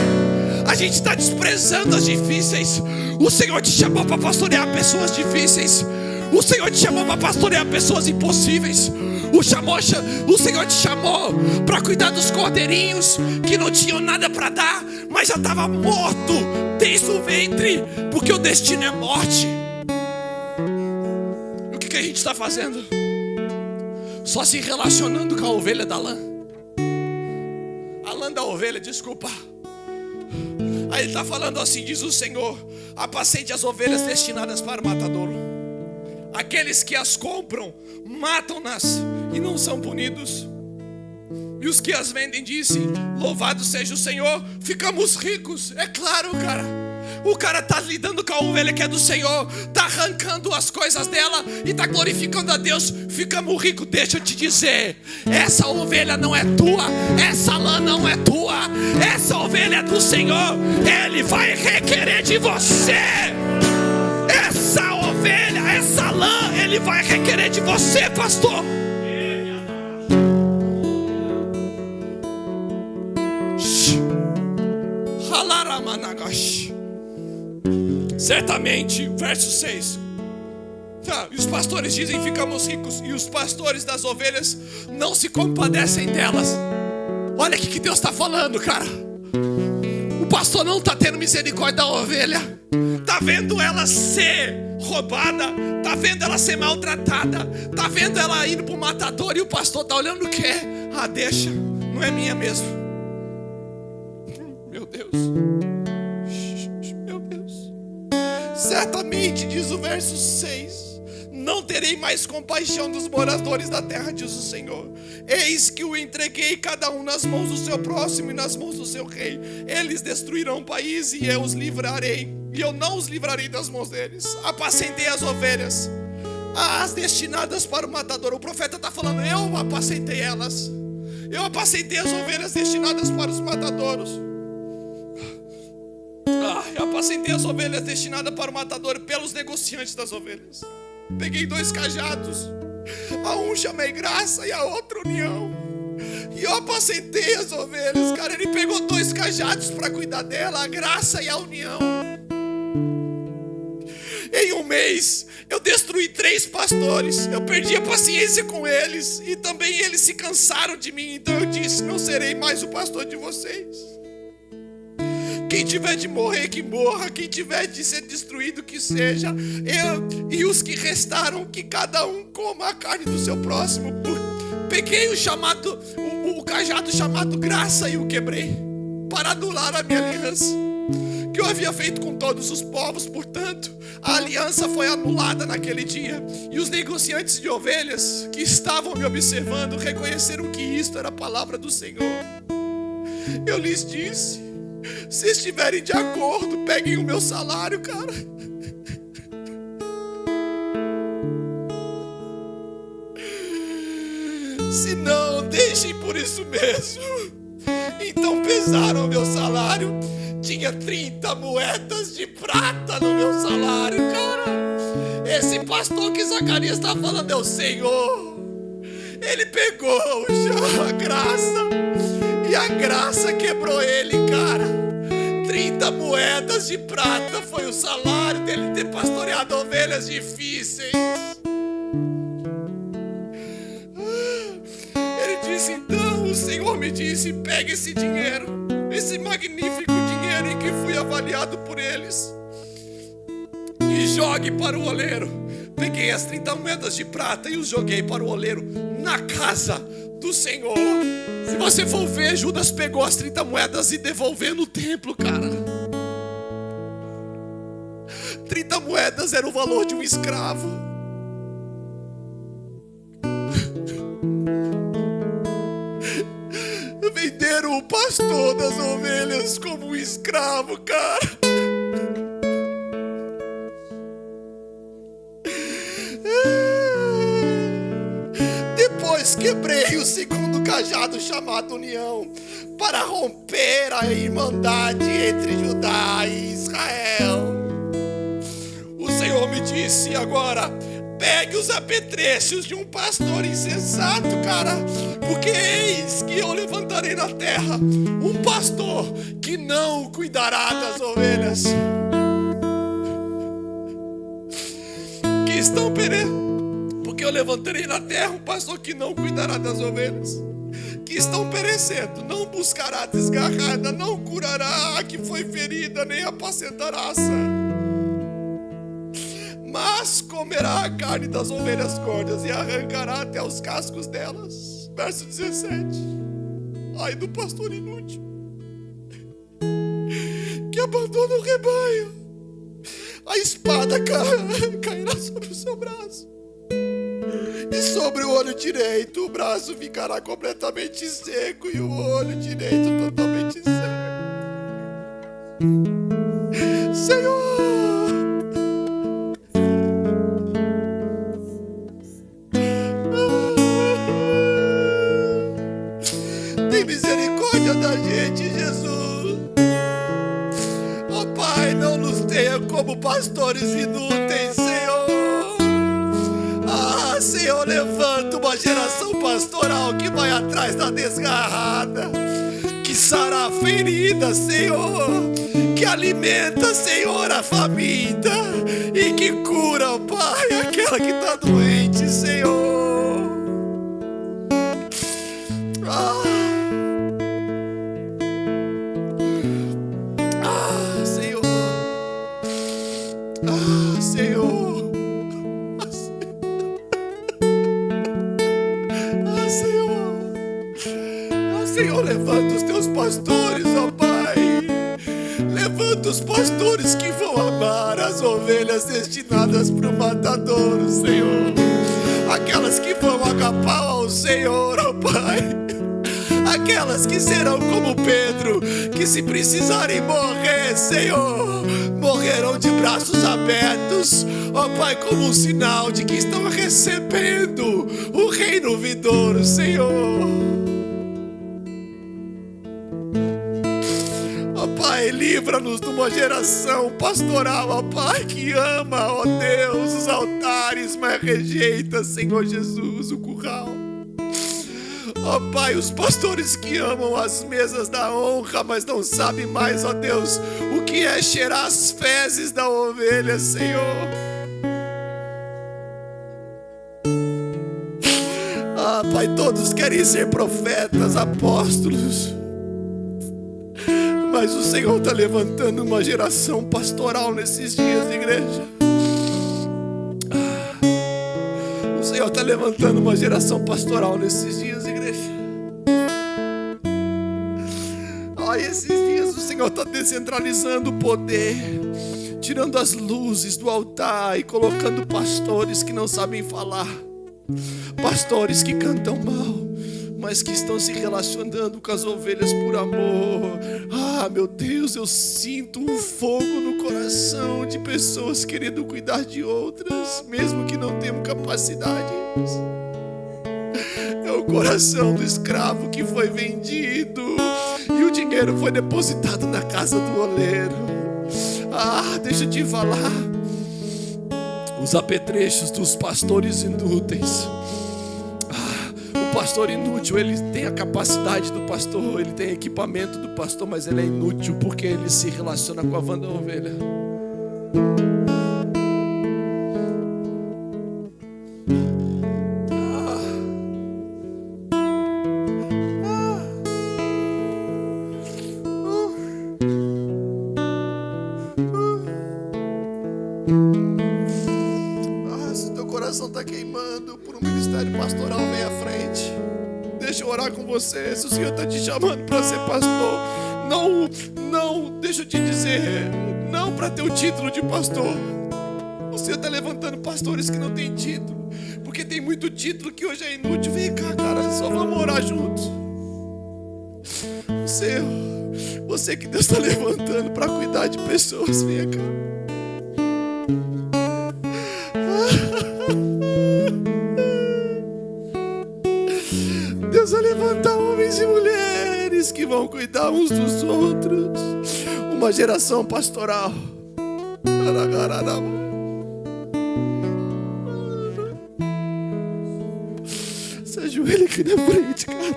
A gente está desprezando as difíceis. O Senhor te chamou para pastorear pessoas difíceis. O Senhor te chamou para pastorear pessoas impossíveis. O Senhor te chamou para cuidar dos cordeirinhos que não tinham nada para dar, mas já estava morto desde o ventre, porque o destino é morte. E o que a gente está fazendo? Só se relacionando com a ovelha da lã. A lã da ovelha, desculpa. Aí ele está falando assim, diz o Senhor: apacente as ovelhas destinadas para o matadouro. Aqueles que as compram, matam-nas e não são punidos. E os que as vendem dizem: louvado seja o Senhor, ficamos ricos. É claro, cara. O cara está lidando com a ovelha que é do Senhor, está arrancando as coisas dela e está glorificando a Deus. Ficamos ricos. Deixa eu te dizer, essa ovelha não é tua, essa lã não é tua, essa ovelha é do Senhor. Ele vai requerer de você. Essa ovelha, essa lã, Ele vai requerer de você, pastor. Certamente, verso 6. E os pastores dizem: ficamos ricos. E os pastores das ovelhas não se compadecem delas. Olha o que Deus está falando, cara. pastor não está tendo misericórdia da ovelha. Está vendo ela ser roubada, está vendo ela ser maltratada, está vendo ela indo para o matador, e o pastor está olhando o quê? Ah, deixa, não é minha mesmo. Meu Deus. Meu Deus. Certamente, diz o verso 6, não terei mais compaixão dos moradores da terra, diz o Senhor. Eis que o entreguei cada um nas mãos do seu próximo e nas mãos do seu rei. Eles destruirão o país e eu os livrarei. E eu não os livrarei das mãos deles. Apacentei as ovelhas, as destinadas para o matador. O profeta está falando, eu apacentei elas. Eu apacentei as ovelhas destinadas para os matadouros. Eu apacentei as ovelhas destinadas para o matador pelos negociantes das ovelhas. Peguei 2 cajados, a um chamei graça e a outro união. E eu apacentei as ovelhas, cara. Ele pegou 2 cajados para cuidar dela, a graça e a união. Em um mês, eu destruí 3 pastores. Eu perdi a paciência com eles, e também eles se cansaram de mim. Então eu disse, não serei mais o pastor de vocês. Quem tiver de morrer, que morra. Quem tiver de ser destruído, que seja. E os que restaram, que cada um coma a carne do seu próximo. Peguei o cajado chamado graça e o quebrei, para anular a minha aliança que eu havia feito com todos os povos. Portanto, a aliança foi anulada naquele dia. E os negociantes de ovelhas que estavam me observando reconheceram que isto era a palavra do Senhor. Eu lhes disse, se estiverem de acordo, peguem o meu salário, cara. Se não, deixem por isso mesmo. Então pesaram o meu salário. Tinha 30 moedas de prata no meu salário, cara. Esse pastor que Zacarias está falando é o Senhor. Ele pegou a graça, e a graça quebrou ele, cara. 30 moedas de prata foi o salário dele ter pastoreado ovelhas difíceis. Ele disse, então o Senhor me disse, pegue esse dinheiro, esse magnífico dinheiro em que fui avaliado por eles, e jogue para o oleiro. Peguei as 30 moedas de prata e os joguei para o oleiro na casa do Senhor. Se você for ver, Judas pegou as 30 moedas e devolveu no templo, cara. 30 moedas era o valor de um escravo. Venderam o pastor das ovelhas como um escravo, cara. Depois quebrei o segundo cajado chamado união, para romper a irmandade entre Judá e Israel. O Senhor me disse, agora pegue os apetrechos de um pastor insensato, cara, porque eis que eu levantarei na terra um pastor que não cuidará das ovelhas que estão perecendo. Porque eu levantarei na terra um pastor que não cuidará das ovelhas que estão perecendo, não buscará a desgarrada, não curará a que foi ferida, nem apacentará a sã, mas comerá a carne das ovelhas gordas e arrancará até os cascos delas. Verso 17. Ai do pastor inútil que abandona o rebanho, a espada cairá sobre o seu braço, e sobre o olho direito o braço ficará completamente seco, e o olho direito totalmente seco. Senhor, tem misericórdia da gente, Jesus. Ó Pai, não nos tenha como pastores inúteis, Senhor. Senhor, levanta uma geração pastoral que vai atrás da desgarrada, que sara a ferida, Senhor, que alimenta, Senhor, a faminta, e que cura, Pai, aquela que está doente, Senhor. pastores, ó Pai. Levanta os pastores que vão amar as ovelhas destinadas para o matadouro, Senhor. Aquelas que vão agapar ao Senhor, ó Pai. Aquelas que serão como Pedro, que se precisarem morrer, Senhor, morrerão de braços abertos, ó Pai, como um sinal de que estão recebendo o reino vindouro, Senhor. Ó Pai, livra-nos de uma geração pastoral, ó Pai, que ama, ó Deus, os altares, mas rejeita, Senhor Jesus, o curral. Ó Pai, os pastores que amam as mesas da honra, mas não sabem mais, ó Deus, o que é cheirar as fezes da ovelha, Senhor. Ah, Pai, todos querem ser profetas, apóstolos, mas o Senhor está levantando uma geração pastoral nesses dias de igreja. O Senhor está levantando uma geração pastoral nesses dias de igreja. Esses dias o Senhor está descentralizando o poder, tirando as luzes do altar e colocando pastores que não sabem falar, pastores que cantam mal, mas que estão se relacionando com as ovelhas por amor. Ah, meu Deus, eu sinto um fogo no coração de pessoas querendo cuidar de outras, mesmo que não tenham capacidade. É o coração do escravo que foi vendido e o dinheiro foi depositado na casa do oleiro. Ah, deixa eu te falar, os apetrechos dos pastores inúteis. O pastor inútil, ele tem a capacidade do pastor, ele tem equipamento do pastor, mas ele é inútil porque ele se relaciona com a van da ovelha. Se teu coração está queimando por um ministério pastoral, vem à frente. Deixa eu orar com você. Se o Senhor está te chamando para ser pastor, não, deixa eu te dizer, não para ter o título de pastor. O Senhor está levantando pastores que não têm título, porque tem muito título que hoje é inútil. Vem cá, cara, só vamos orar juntos. Você que Deus está levantando para cuidar de pessoas, vem cá. Deus vai levantar homens e mulheres que vão cuidar uns dos outros. Uma geração pastoral. Se ajoelha aqui na frente, cara.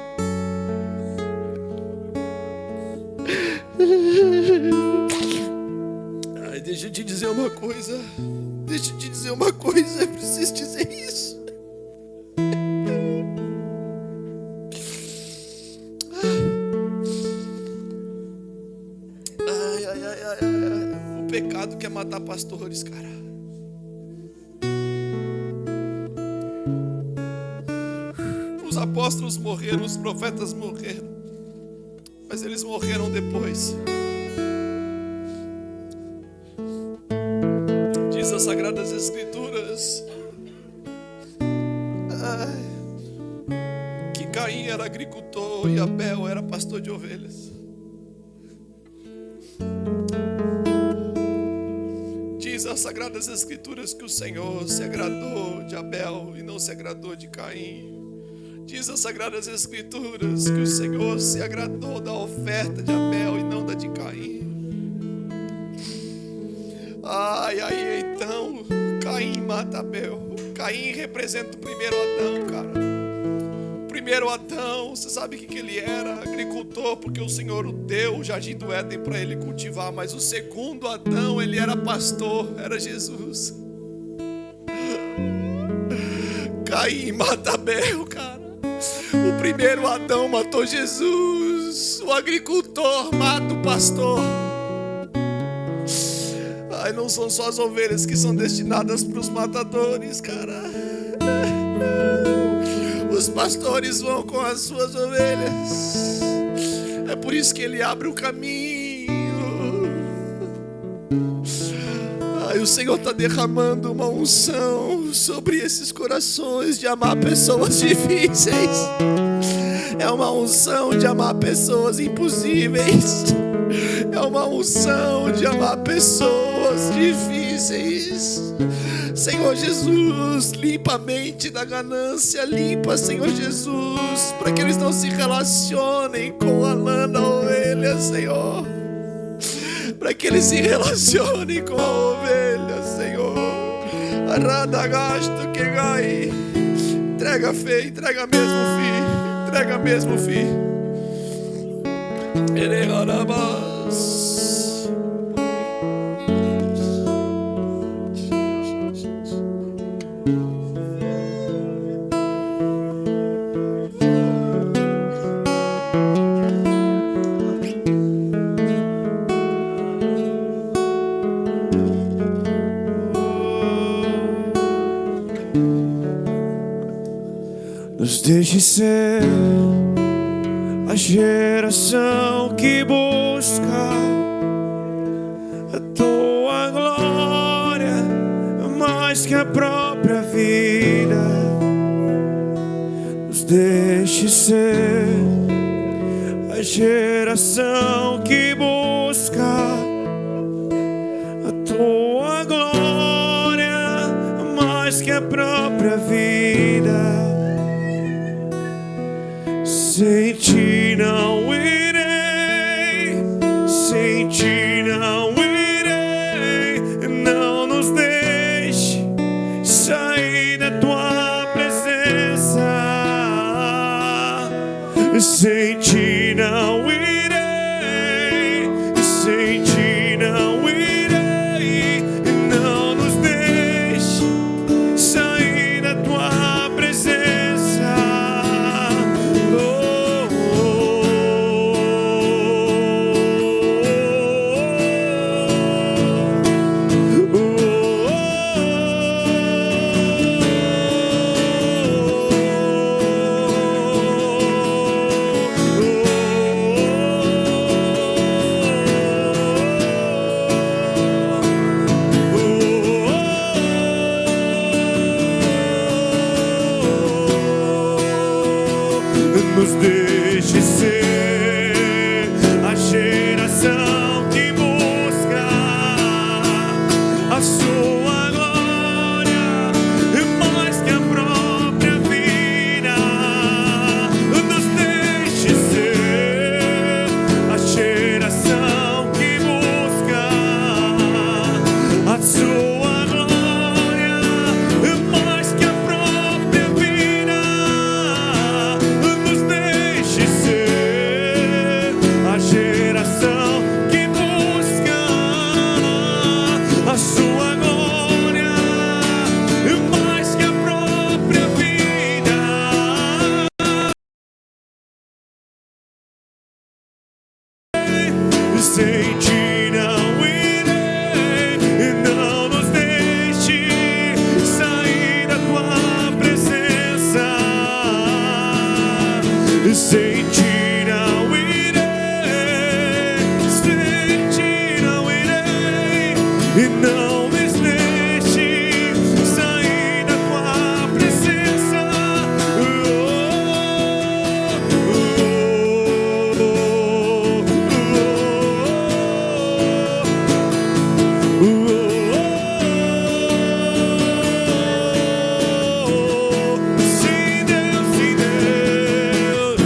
Ai, deixa eu te dizer uma coisa. Eu preciso dizer isso. O pecado quer matar pastores, cara. Os apóstolos morreram, os profetas morreram, mas eles morreram depois. Diz as Sagradas Escrituras que Caim era agricultor e Abel era pastor de ovelhas. Diz as Sagradas Escrituras que o Senhor se agradou de Abel e não se agradou de Caim. Diz as Sagradas Escrituras que o Senhor se agradou da oferta de Abel e não da de Caim. Então Caim mata Abel. Caim representa o primeiro Adão, cara. O primeiro Adão, você sabe o que ele era? Agricultor, porque o Senhor o deu o jardim do Éden para ele cultivar. Mas o segundo Adão, ele era pastor, era Jesus. Caim mata Abel, cara. O primeiro Adão matou Jesus. O agricultor mata o pastor. Não são só as ovelhas que são destinadas para os matadores, cara. Os pastores vão com as suas ovelhas. É por isso que Ele abre o caminho. Ai, o Senhor está derramando uma unção sobre esses corações de amar pessoas difíceis. É uma unção de amar pessoas impossíveis. É uma unção de amar pessoas difíceis. Senhor Jesus, limpa a mente da ganância. Limpa, Senhor Jesus, para que eles não se relacionem com a lã da ovelha, Senhor. Para que eles se relacionem com a ovelha, Senhor. Aradagasto que gai. Entrega a fé, entrega mesmo, filho. Entrega mesmo, filho. Eregarabas. Nos deixe ser a geração que busca a tua glória mais que a própria vida. Nos deixe ser a geração que busca a tua glória mais que a própria vida. Sem ti não irei, sem ti não irei. Não nos deixe sair da tua presença. Sem ti não irei, sem ti não irei. Não nos deixe sair da tua presença. Nos deixe ser a geração que busca a sua glória mais que a própria vida. Nos deixe ser a geração que busca a sua glória mais que a própria vida. Nos deixe ser a geração que busca a sua glória mais que a própria vida. Sem ti não irei, não nos deixe sair da tua presença. Sem ti não irei, sem ti não irei. E não nos deixe sair da tua presença. Sim, Deus, sim, Deus.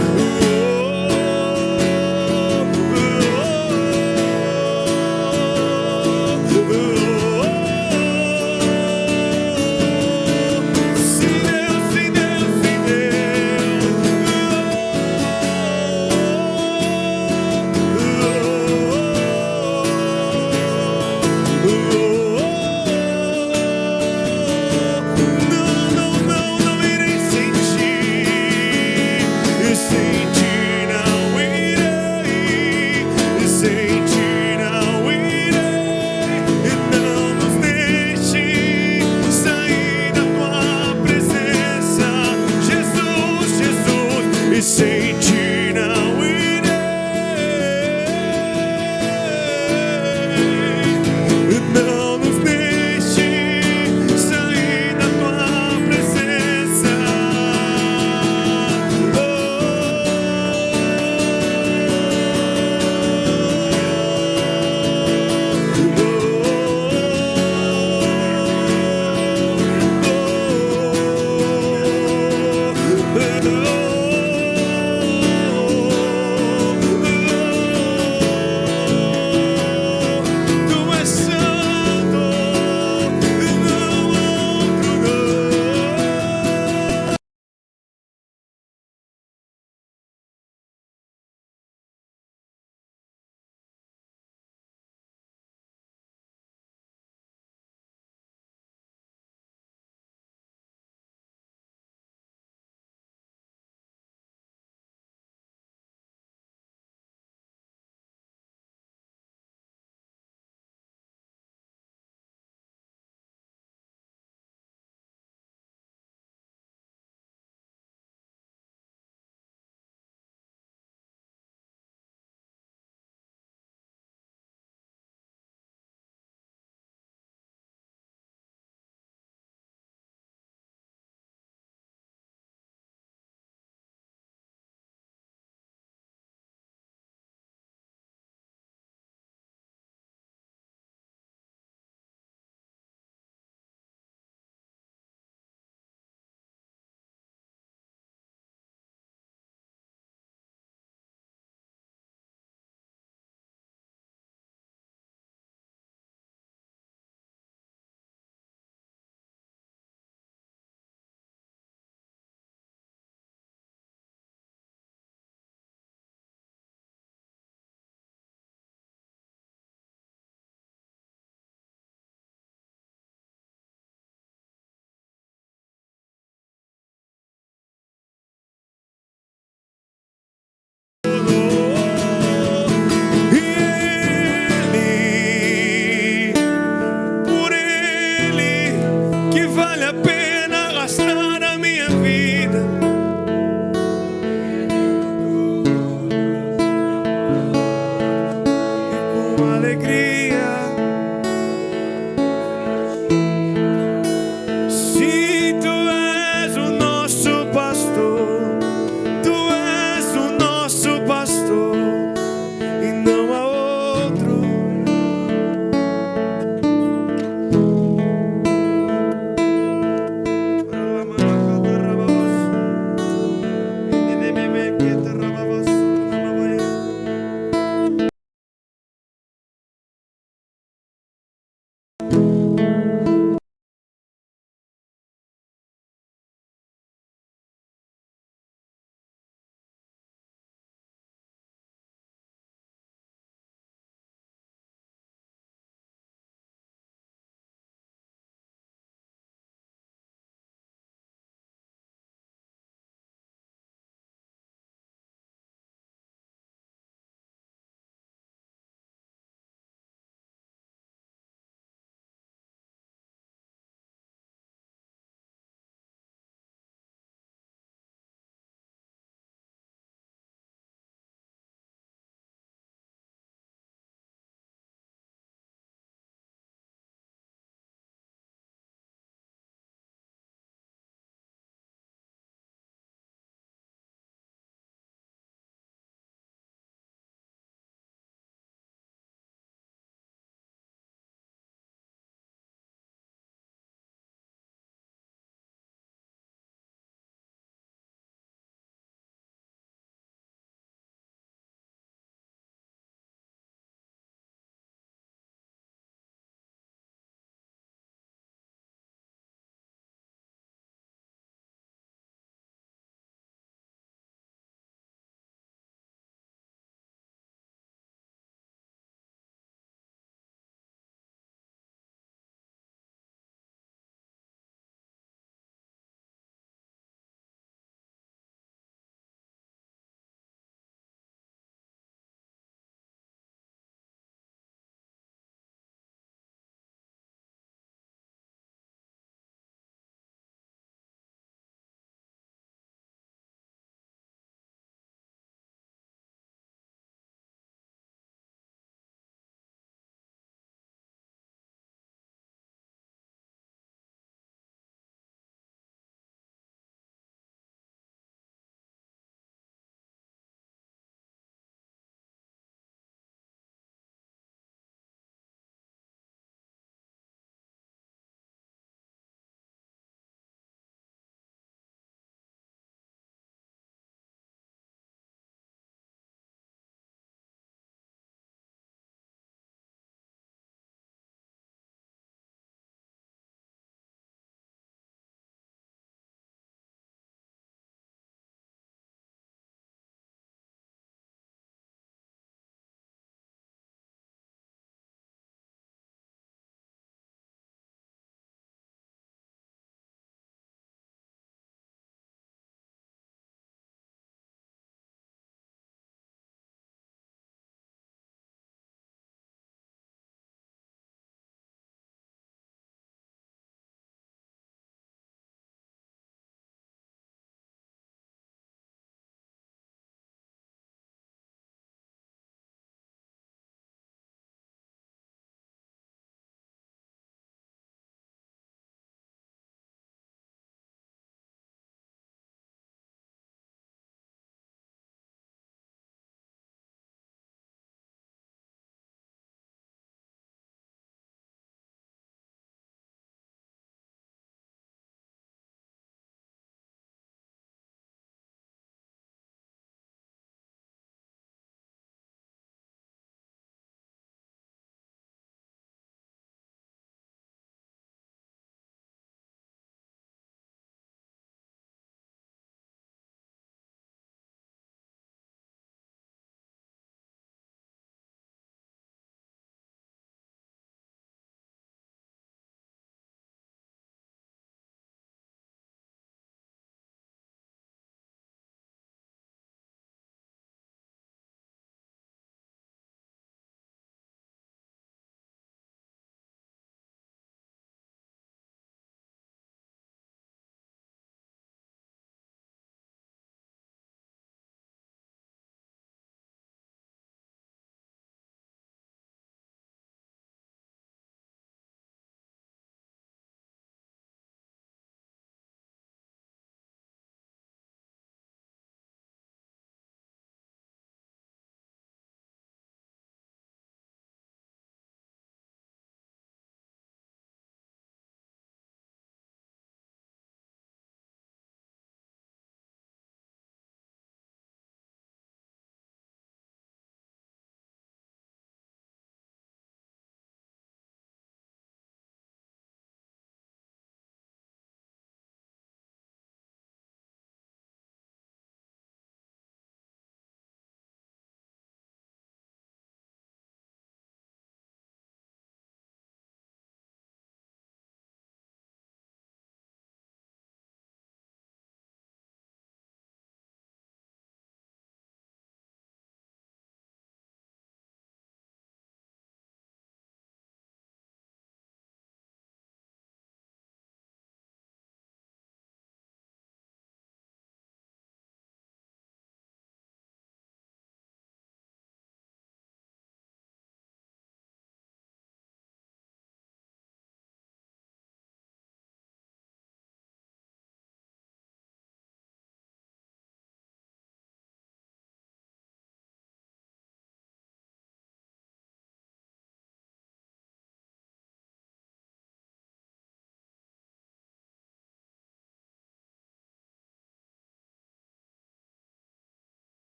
alegria